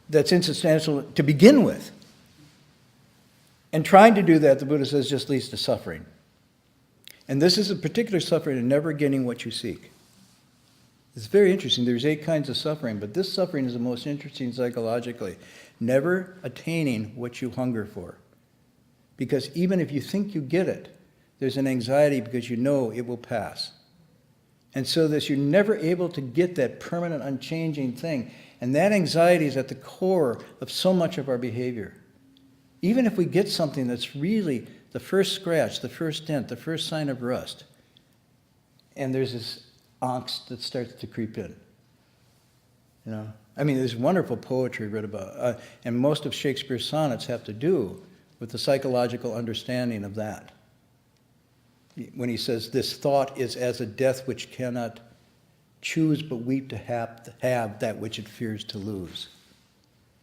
[SPEAKER 1] that's insubstantial to begin with. And trying to do that, the Buddha says, just leads to suffering. And this is a particular suffering of never getting what you seek. It's very interesting. There's 8 kinds of suffering, but this suffering is the most interesting psychologically. Never attaining what you hunger for. Because even if you think you get it, there's an anxiety because you know it will pass. And so that you're never able to get that permanent, unchanging thing. And that anxiety is at the core of so much of our behavior. Even if we get something that's really the first scratch, the first dent, the first sign of rust, and there's this angst that starts to creep in. There's wonderful poetry read about, and most of Shakespeare's sonnets have to do with the psychological understanding of that. When he says, this thought is as a death which cannot choose but weep to have that which it fears to lose.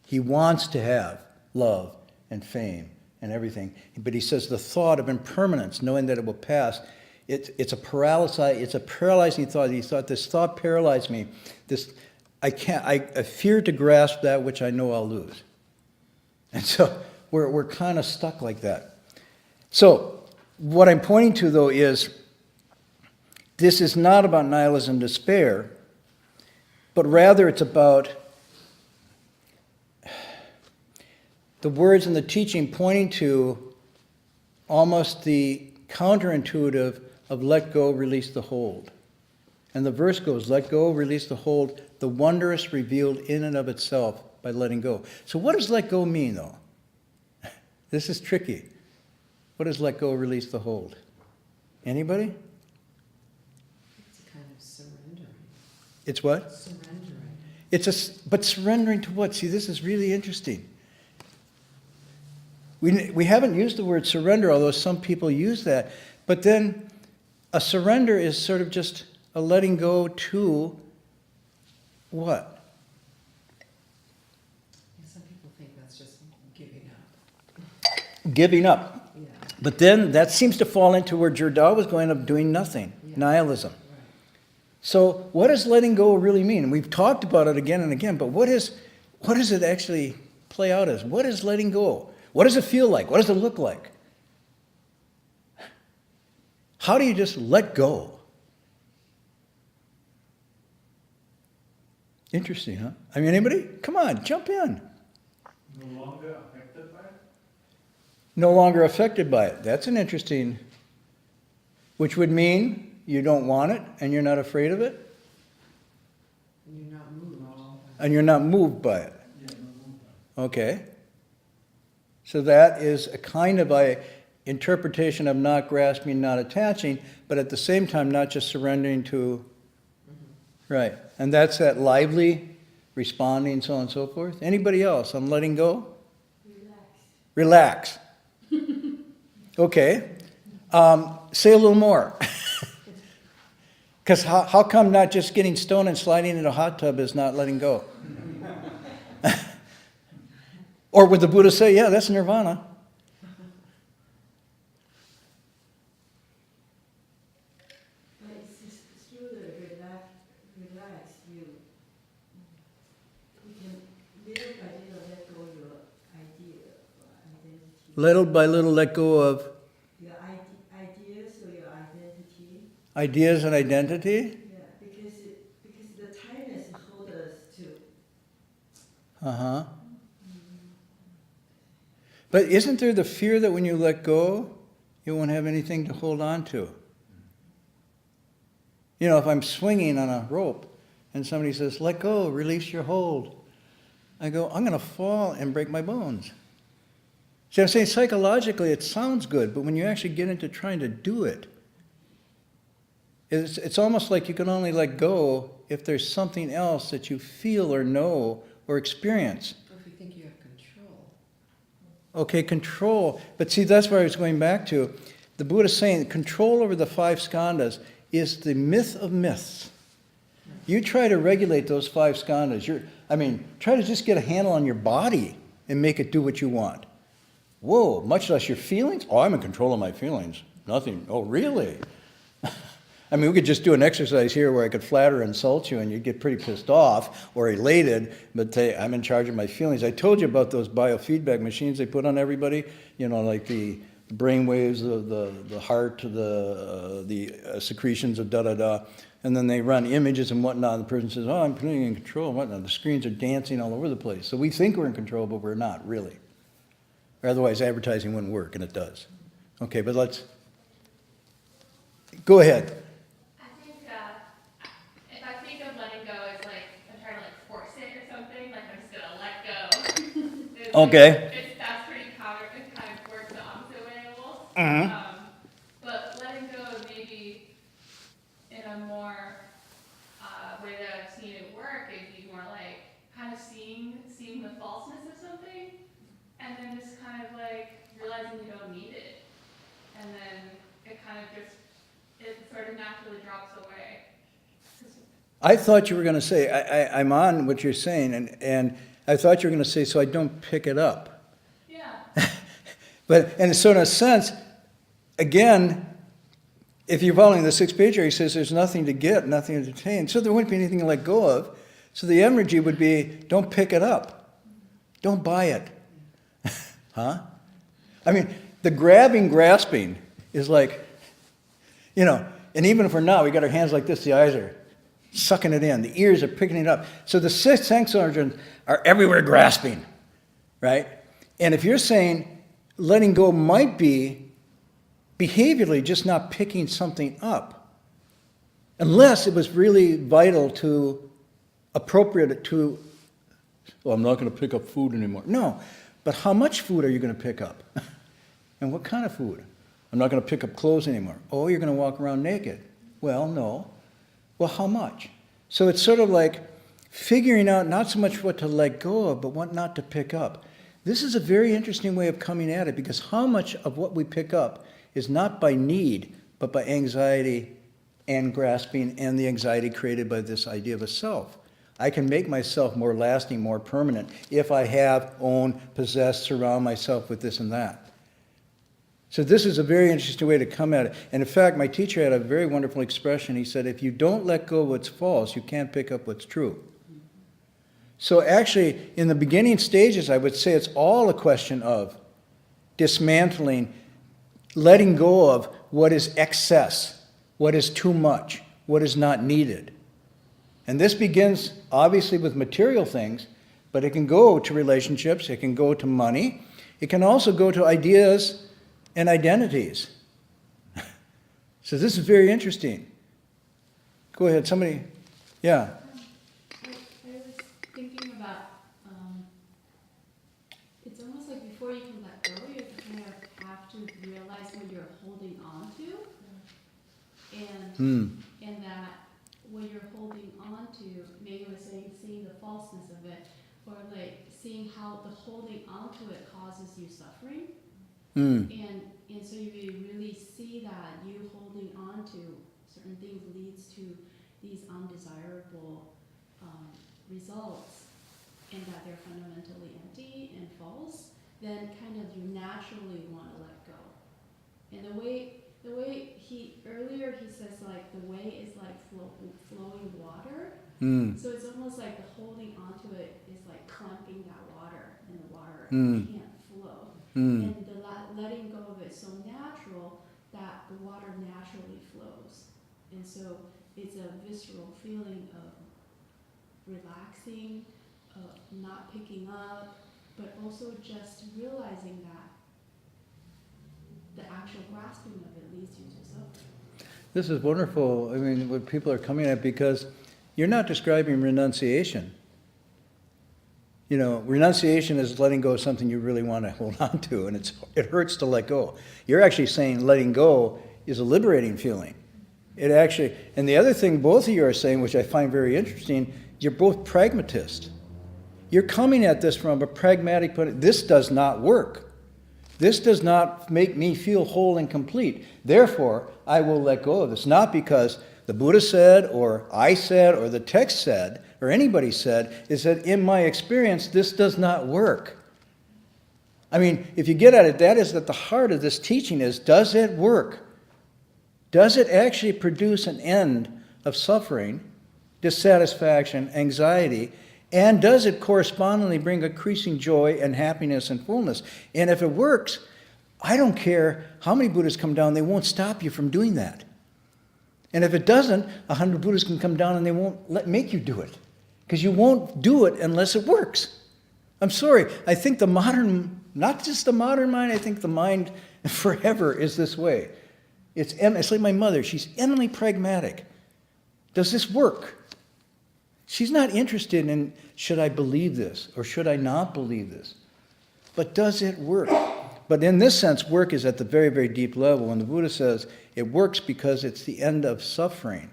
[SPEAKER 1] He wants to have love and fame and everything, but he says the thought of impermanence, knowing that it will pass, it's a paralyzing thought. He thought, this thought paralyzed me. I fear to grasp that which I know I'll lose. And so we're kind of stuck like that. So what I'm pointing to, though, is this is not about nihilism, despair, but rather it's about the words in the teaching pointing to almost the counterintuitive of let go, release the hold. And the verse goes, let go, release the hold, the wondrous revealed in and of itself by letting go. So what does let go mean, though? This is tricky. What does let go, release the hold? Anybody?
[SPEAKER 4] It's a kind of surrendering.
[SPEAKER 1] It's what?
[SPEAKER 4] Surrendering.
[SPEAKER 1] But surrendering to what? See, this is really interesting. We haven't used the word surrender, although some people use that. But then a surrender is sort of just a letting go to what?
[SPEAKER 4] Some people think that's just giving up.
[SPEAKER 1] Giving up.
[SPEAKER 4] Yeah.
[SPEAKER 1] But then that seems to fall into where Jerdal was going of doing nothing,
[SPEAKER 4] Yeah.
[SPEAKER 1] nihilism.
[SPEAKER 4] Right.
[SPEAKER 1] So what does letting go really mean? We've talked about it again and again, but what does it actually play out as? What is letting go? What does it feel like? What does it look like? How do you just let go? Interesting, huh? I mean, anybody? Come on, jump in.
[SPEAKER 2] No longer affected by it?
[SPEAKER 1] No longer affected by it. That's an interesting, which would mean you don't want it and you're not afraid of it
[SPEAKER 4] And you're not moved.
[SPEAKER 1] and you're not moved by it.
[SPEAKER 2] Yeah, no longer.
[SPEAKER 1] Okay. So that is a kind of a interpretation of not grasping, not attaching, but at the same time not just surrendering to, right. And that's that lively, responding, so on and so forth. Anybody else on letting go? Relax. Okay. Say a little more. Because how come not just getting stoned and sliding in a hot tub is not letting go? Or would the Buddha say, yeah, that's nirvana?
[SPEAKER 6] But it's just through the relax, you can little by little let go your idea or identity.
[SPEAKER 1] Little by little let go of
[SPEAKER 6] Your ideas or your identity.
[SPEAKER 1] ideas and identity?
[SPEAKER 6] Yeah, because the tightness holds us to.
[SPEAKER 1] Uh-huh. But isn't there the fear that when you let go, you won't have anything to hold on to? You know, if I'm swinging on a rope and somebody says, let go, release your hold, I go, I'm going to fall and break my bones. See, I'm saying psychologically it sounds good, but when you actually get into trying to do it, it's almost like you can only let go if there's something else that you feel or know or experience.
[SPEAKER 4] Or if you think you have control.
[SPEAKER 1] Okay, control. But see, that's where I was going back to. The Buddha is saying control over the 5 skandhas is the myth of myths. You try to regulate those 5 skandhas. Try to just get a handle on your body and make it do what you want. Whoa, much less your feelings? Oh, I'm in control of my feelings. Nothing. Oh, really? I mean, we could just do an exercise here where I could flatter or insult you and you'd get pretty pissed off or elated, but say, I'm in charge of my feelings. I told you about those biofeedback machines they put on everybody, you know, like the brain waves of the heart, the secretions of da-da-da, and then they run images and whatnot, and the person says, oh, I'm putting in control and whatnot. The screens are dancing all over the place. So we think we're in control, but we're not, really. Or otherwise, advertising wouldn't work, and it does. Okay, but let's... Go ahead.
[SPEAKER 7] If I think of letting go as like I'm trying to like force it or something, like I'm just gonna let go.
[SPEAKER 1] Okay.
[SPEAKER 7] That's pretty common. It kind of works the opposite way almost.
[SPEAKER 1] Mhm.
[SPEAKER 7] But letting go maybe in a more way that I've seen it work, it'd be more like kind of seeing the falseness of something, and then just kind of like realizing you don't need it, and then it kind of just it sort of naturally drops away.
[SPEAKER 1] I thought you were going to say, I'm on what you're saying, and I thought you were going to say, so I don't pick it up.
[SPEAKER 7] Yeah.
[SPEAKER 1] And so in a sense, again, if you're following the Sixth Patriarch, he says there's nothing to get, nothing to attain, so there wouldn't be anything to let go of. So the energy would be, don't pick it up. Don't buy it. Huh? I mean, the grasping is like, you know, and even if we're not, we got our hands like this, the eyes are sucking it in, the ears are picking it up. So the 6 sense organs are everywhere grasping, right? And if you're saying letting go might be behaviorally just not picking something up, unless it was really vital to appropriate to, well, I'm not going to pick up food anymore. No, but how much food are you going to pick up? And what kind of food? I'm not going to pick up clothes anymore. Oh, you're going to walk around naked. Well, no. Well, how much? So it's sort of like figuring out not so much what to let go of, but what not to pick up. This is a very interesting way of coming at it, because how much of what we pick up is not by need, but by anxiety and grasping and the anxiety created by this idea of a self. I can make myself more lasting, more permanent, if I have, own, possess, surround myself with this and that. So this is a very interesting way to come at it. And in fact, my teacher had a very wonderful expression. He said, if you don't let go of what's false, you can't pick up what's true. So actually, in the beginning stages, I would say it's all a question of dismantling, letting go of what is excess, what is too much, what is not needed. And this begins obviously with material things, but it can go to relationships, it can go to money, it can also go to ideas and identities. So this is very interesting. Go ahead, somebody, yeah.
[SPEAKER 6] I was thinking about, it's almost like before you can let go, you kind of have to realize what you're holding on to. And that what you're holding on to, Megan was saying, seeing the falseness of it, or like seeing how the holding on to it causes you suffering. And so you really see that you holding on to certain things leads to these undesirable results, and that they're fundamentally empty and false, then kind of you naturally want to let go. And the way he earlier he says like the way is like flowing water. So it's almost like the holding onto it is like clumping that water, and the water can't flow. And the letting go of it so natural that the water naturally flows. And so it's a visceral feeling of relaxing, of not picking up, but also just realizing that the actual grasping of it leads you to suffering.
[SPEAKER 1] This is wonderful. I mean, what people are coming at, because you're not describing renunciation. You know, renunciation is letting go of something you really want to hold on to, and it hurts to let go. You're actually saying letting go is a liberating feeling. It actually, and the other thing both of you are saying, which I find very interesting, you're both pragmatists. You're coming at this from a pragmatic point of view. This does not work. This does not make me feel whole and complete. Therefore, I will let go of this. Not because the Buddha said, or I said, or the text said, or anybody said, is that in my experience, this does not work. I mean, if you get at it, that is at the heart of this teaching is, does it work? Does it actually produce an end of suffering, dissatisfaction, anxiety, and does it correspondingly bring increasing joy and happiness and fullness? And if it works, I don't care how many Buddhas come down, they won't stop you from doing that. And if it doesn't, 100 Buddhas can come down and they won't make you do it. Because you won't do it unless it works. I'm sorry, I think the modern, not just the modern mind, I think the mind forever is this way. It's like my mother, she's eminently pragmatic. Does this work? She's not interested in, should I believe this or should I not believe this? But does it work? But in this sense, work is at the very, very deep level. And the Buddha says it works because it's the end of suffering.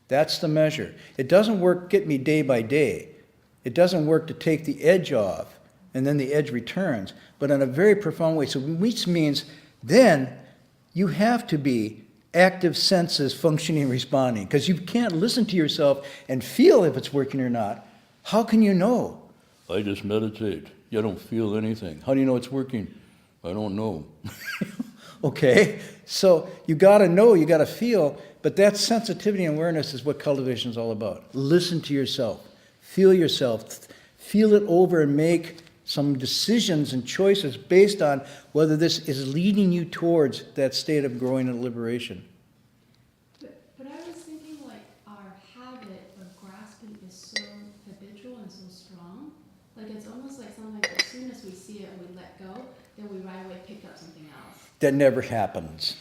[SPEAKER 1] That's the measure. It doesn't work, get me day by day. It doesn't work to take the edge off and then the edge returns, but in a very profound way. So which means then you have to be active senses functioning, responding, because you can't listen to yourself and feel if it's working or not. How can you know? I just meditate. I don't feel anything. How do you know it's working? I don't know. Okay, so you got to know, you got to feel, but that sensitivity and awareness is what cultivation is all about. Listen to yourself, feel it over and make some decisions and choices based on whether this is leading you towards that state of growing and liberation.
[SPEAKER 6] But I was thinking like our habit of grasping is so habitual and so strong. Like it's almost like sometimes as soon as we see it and we let go, then we right away pick up something else.
[SPEAKER 1] That never happens.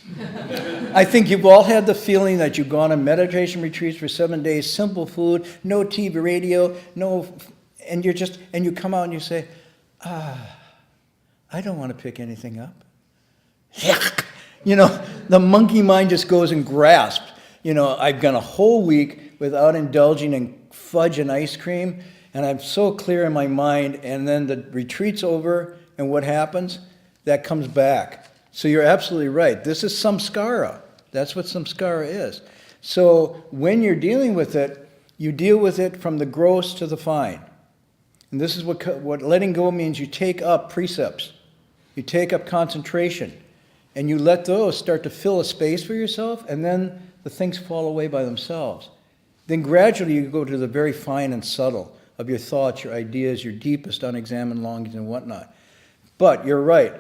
[SPEAKER 1] I think you've all had the feeling that you've gone on meditation retreats for 7 days, simple food, no TV, radio, and you come out and you say, I don't want to pick anything up. The monkey mind just goes and grasps. I've gone a whole week without indulging in fudge and ice cream, and I'm so clear in my mind, and then the retreat's over, and what happens? That comes back. So you're absolutely right. This is samskara. That's what samskara is. So when you're dealing with it, you deal with it from the gross to the fine. And this is what letting go means. You take up precepts. You take up concentration. And you let those start to fill a space for yourself, and then the things fall away by themselves. Then gradually you go to the very fine and subtle, of your thoughts, your ideas, your deepest unexamined longings and whatnot. But you're right.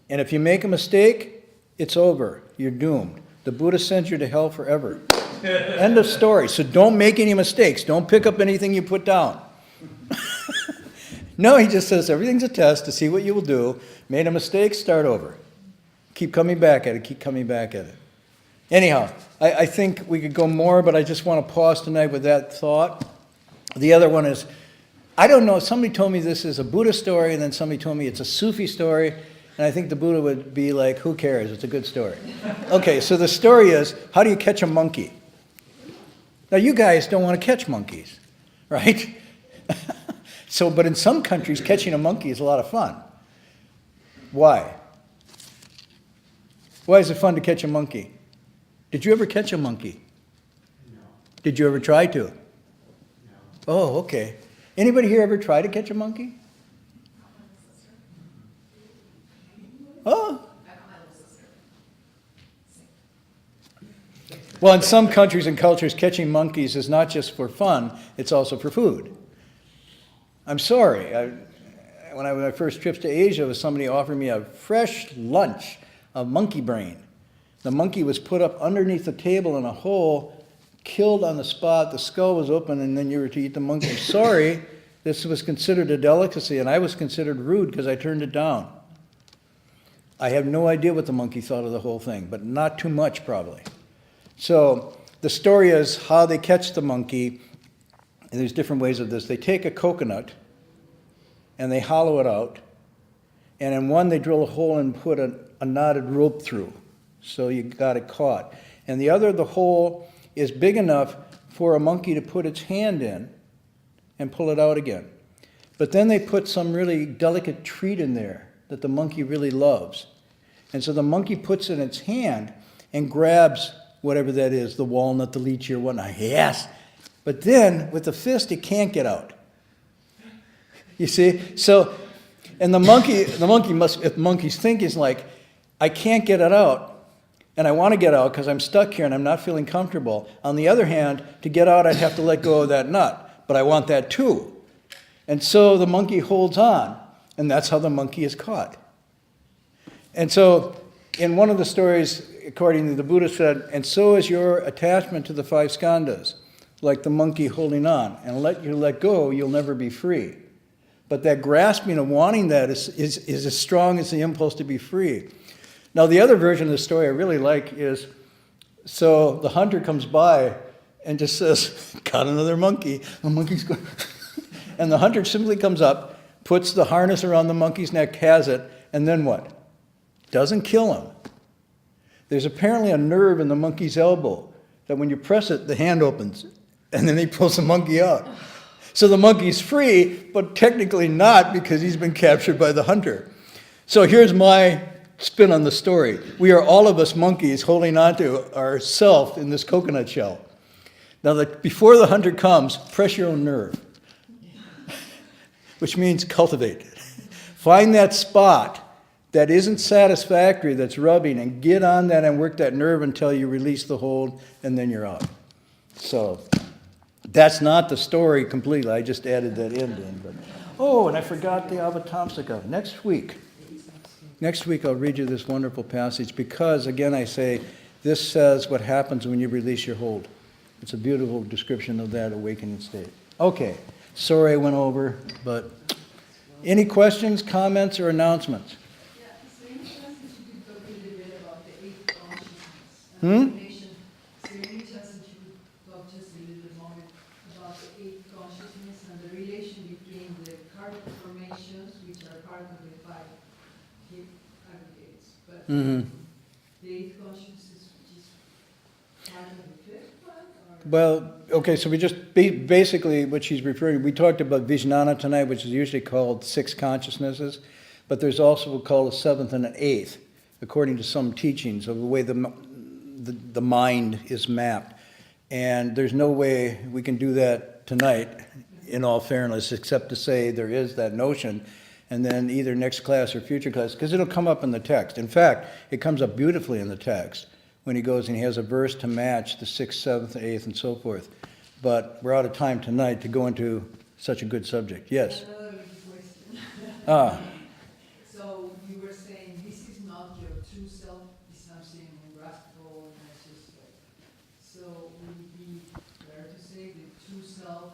[SPEAKER 1] And if you make a mistake, it's over. You're doomed. The Buddha sends you to hell forever. End of story. So don't make any mistakes. Don't pick up anything you put down. No, he just says everything's a test to see what you will do. Made a mistake, start over. Keep coming back at it, keep coming back at it. Anyhow, I think we could go more, but I just want to pause tonight with that thought. The other one is, I don't know, somebody told me this is a Buddha story, and then somebody told me it's a Sufi story, and I think the Buddha would be like, who cares, it's a good story. Okay, so the story is, how do you catch a monkey? Now you guys don't want to catch monkeys, right? So, but in some countries, catching a monkey is a lot of fun. Why? Why is it fun to catch a monkey? Did you ever catch a monkey?
[SPEAKER 3] No.
[SPEAKER 1] Did you ever try to?
[SPEAKER 3] No.
[SPEAKER 1] Oh, okay. Anybody here ever try to catch a monkey? Oh. Well, in some countries and cultures, catching monkeys is not just for fun, it's also for food. I'm sorry. When my first trips to Asia, was somebody offered me a fresh lunch of monkey brain. The monkey was put up underneath the table in a hole, killed on the spot, the skull was open, and then you were to eat the monkey. Sorry, this was considered a delicacy, and I was considered rude because I turned it down. I have no idea what the monkey thought of the whole thing, but not too much probably. So the story is how they catch the monkey, and there's different ways of this. They take a coconut and they hollow it out, and in one they drill a hole and put a knotted rope through, so you got it caught. And the other, the hole is big enough for a monkey to put its hand in and pull it out again. But then they put some really delicate treat in there that the monkey really loves. And so the monkey puts it in its hand and grabs whatever that is, the walnut, the lychee, or whatnot. Yes! But then, with the fist, it can't get out. You see? So, and the monkey must, if the monkey's thinking is like, I can't get it out, and I want to get out because I'm stuck here and I'm not feeling comfortable. On the other hand, to get out, I'd have to let go of that nut, but I want that too. And so the monkey holds on, and that's how the monkey is caught. And so, in one of the stories, according to the Buddha said, and so is your attachment to the 5 skandhas, like the monkey holding on. And let you let go, you'll never be free. But that grasping of wanting that is as strong as the impulse to be free. Now, the other version of the story I really like is, so the hunter comes by and just says, got another monkey. The monkey's going, and the hunter simply comes up, puts the harness around the monkey's neck, has it, and then what? Doesn't kill him. There's apparently a nerve in the monkey's elbow that when you press it, the hand opens, and then he pulls the monkey out. So the monkey's free, but technically not because he's been captured by the hunter. So here's my spin on the story. We are all of us monkeys holding on to our self in this coconut shell. Now, before the hunter comes, press your own nerve, which means cultivate it. Find that spot that isn't satisfactory, that's rubbing, and get on that and work that nerve until you release the hold, and then you're out. So that's not the story completely. I just added that in. But, oh, and I forgot the Avatamsaka. Next week I'll read you this wonderful passage because, again, I say, this says what happens when you release your hold. It's a beautiful description of that awakening state. Okay, sorry I went over, but any questions, comments, or announcements?
[SPEAKER 4] Yeah, is there any chance that you could talk a little bit about the 8 consciousness? Relation? Is there any chance that you could talk just a little bit more about the 8 consciousness and the relation between the karmic formations, which are part of the 5 aggregates, but the 8 consciousness, which is part of the 5th one? Or?
[SPEAKER 1] Well, okay, so we just, basically what she's referring to, we talked about Vijnana tonight, which is usually called 6 consciousnesses, but there's also what's called a 7th and an 8th, according to some teachings of the way the mind is mapped. And there's no way we can do that tonight, in all fairness, except to say there is that notion, and then either next class or future class, because it'll come up in the text. In fact, it comes up beautifully in the text when he goes and he has a verse to match the 6th, 7th, 8th, and so forth. But we're out of time tonight to go into such a good subject. Yes.
[SPEAKER 4] Another question.
[SPEAKER 1] Ah,
[SPEAKER 4] So you were saying this is not your true self, it's something ungraspable and it's just like, so would it be fair to say the true self,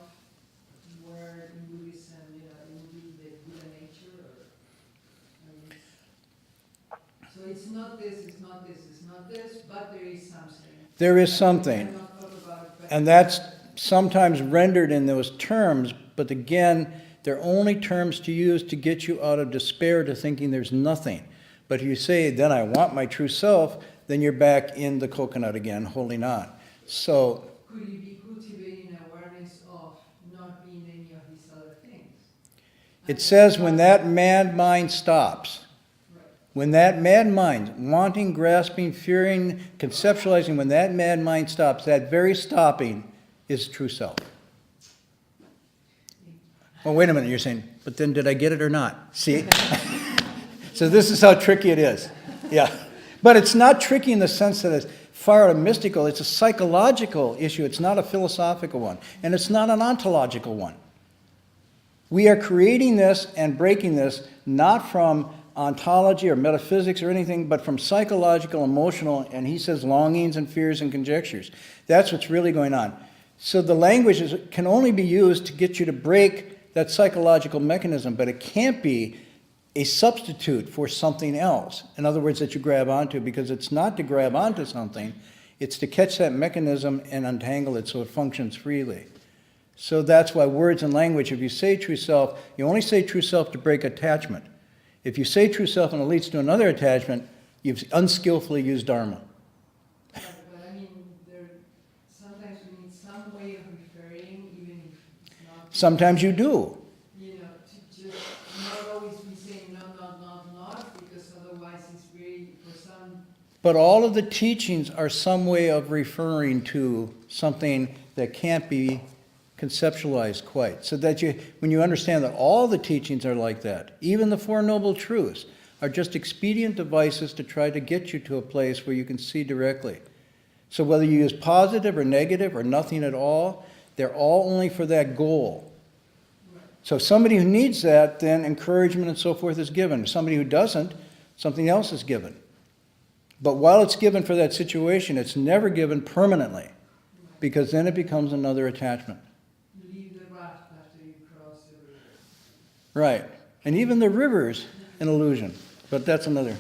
[SPEAKER 4] where in Buddhism, you know, it would be the Buddha nature, or, I mean, so it's not this, it's not this, it's not this, but there is something.
[SPEAKER 1] there is
[SPEAKER 4] We
[SPEAKER 1] something.
[SPEAKER 4] have not thought about it, but-
[SPEAKER 1] And that's sometimes rendered in those terms, but again, they're only terms to use to get you out of despair to thinking there's nothing. But if you say, then I want my true self, then you're back in the coconut again, holding on. So,
[SPEAKER 4] Could you be cultivating awareness of not being any of these other things?
[SPEAKER 1] it says when that mad mind stops,
[SPEAKER 4] Right.
[SPEAKER 1] when that mad mind, wanting, grasping, fearing, conceptualizing, when that mad mind stops, that very stopping is true self. Well, wait a minute, you're saying, but then did I get it or not? See? So this is how tricky it is. Yeah. But it's not tricky in the sense that it's far out of mystical. It's a psychological issue. It's not a philosophical one. And it's not an ontological one. We are creating this and breaking this not from ontology or metaphysics or anything, but from psychological, emotional, and he says longings and fears and conjectures. That's what's really going on. So the language can only be used to get you to break that psychological mechanism, but it can't be a substitute for something else. In other words, that you grab onto, because it's not to grab onto something, it's to catch that mechanism and untangle it so it functions freely. So that's why words and language, if you say true self, you only say true self to break attachment. If you say true self and it leads to another attachment, you've unskillfully used Dharma.
[SPEAKER 4] But I mean, sometimes we need some way of referring, even if it's not.
[SPEAKER 1] Sometimes you do.
[SPEAKER 4] You know, to just not always be saying not, because otherwise it's very, for some,
[SPEAKER 1] But all of the teachings are some way of referring to something that can't be conceptualized quite. So that when you understand that all the teachings are like that, even the Four Noble Truths are just expedient devices to try to get you to a place where you can see directly. So whether you use positive or negative or nothing at all, they're all only for that goal. So somebody who needs that, then encouragement and so forth is given. Somebody who doesn't, something else is given. But while it's given for that situation, it's never given permanently, because then it becomes another attachment.
[SPEAKER 4] leave the raft after you cross the river.
[SPEAKER 1] Right. And even the river's an illusion, but that's another.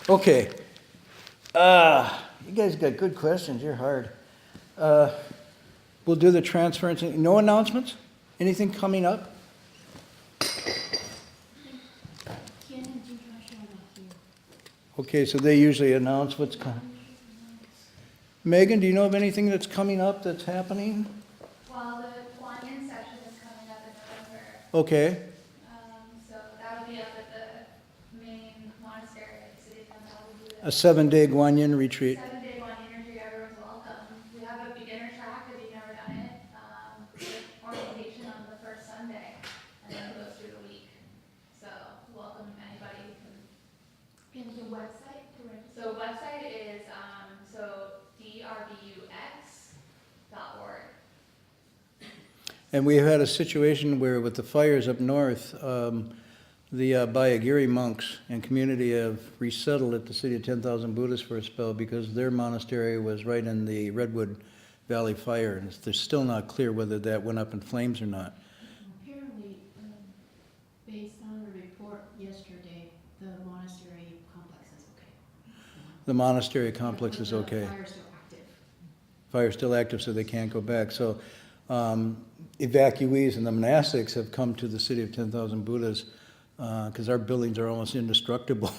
[SPEAKER 1] Okay. You guys got good questions. You're hard. We'll do the transference. No announcements? Anything coming up?
[SPEAKER 6] Ken and Joshua are not here.
[SPEAKER 1] Okay, so they usually announce what's coming. Megan, do you know of anything that's coming up that's happening?
[SPEAKER 7] Well, the Guanyin session is coming up in November,
[SPEAKER 1] Okay.
[SPEAKER 7] so that'll be up at the main monastery at the city of Honolulu.
[SPEAKER 1] A 7-day Guanyin retreat.
[SPEAKER 7] 7-day Guanyin retreat, everyone's welcome. We have a beginner track if you've never done it, with orientation on the first Sunday, and then it goes through the week. So welcome anybody who can.
[SPEAKER 6] And the website to register?
[SPEAKER 7] So website is, drbux.org.
[SPEAKER 1] And we had a situation where with the fires up north, the Bayagiri monks and community have resettled at the city of 10,000 Buddhists for a spell because their monastery was right in the Redwood Valley fire. And they're still not clear whether that went up in flames or not.
[SPEAKER 6] Apparently, based on a report yesterday, the monastery complex is okay.
[SPEAKER 1] The monastery complex is
[SPEAKER 6] The
[SPEAKER 1] okay.
[SPEAKER 6] fire's still active.
[SPEAKER 1] Fire's still active, so they can't go back. So evacuees and the monastics have come to the city of 10,000 Buddhas because our buildings are almost indestructible.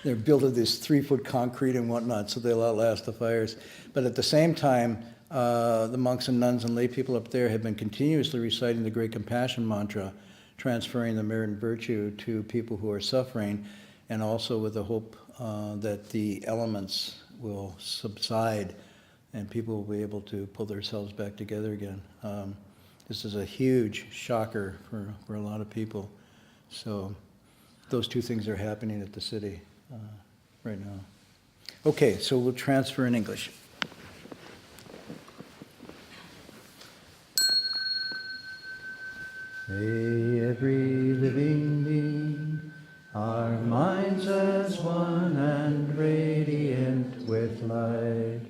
[SPEAKER 1] They're built of this 3-foot concrete and whatnot, so they'll outlast the fires. But at the same time, the monks and nuns and lay people up there have been continuously reciting the Great Compassion Mantra, transferring the merit and virtue to people who are suffering, and also with the hope that the elements will subside and people will be able to pull themselves back together again. This is a huge shocker for a lot of people. So those two things are happening at the city right now. Okay, so we'll transfer in English. May every living being, our minds as one and radiant with light,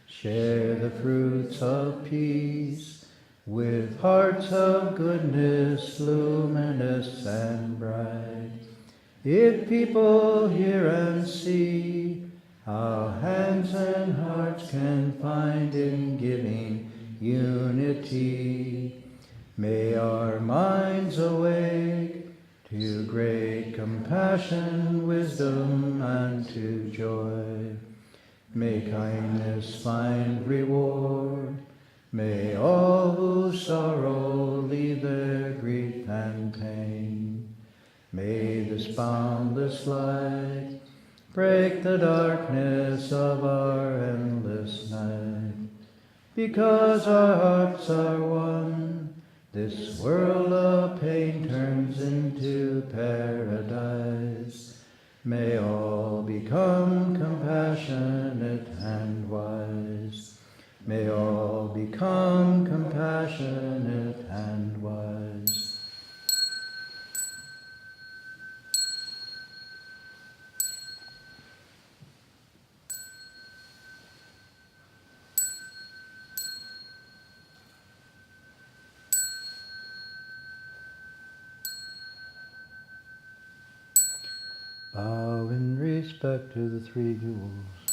[SPEAKER 1] share the fruits of peace with hearts of goodness, luminous and bright. If people hear and see how hands and hearts can find in giving unity, may our minds awake to great compassion, wisdom, and to joy. May kindness find reward. May all who sorrow leave their grief and pain. May this boundless light break the darkness of our endless night. Because our hearts are one, this world of pain turns into paradise. May all become compassionate and wise. May all become compassionate and wise. Bow in respect to the three jewels.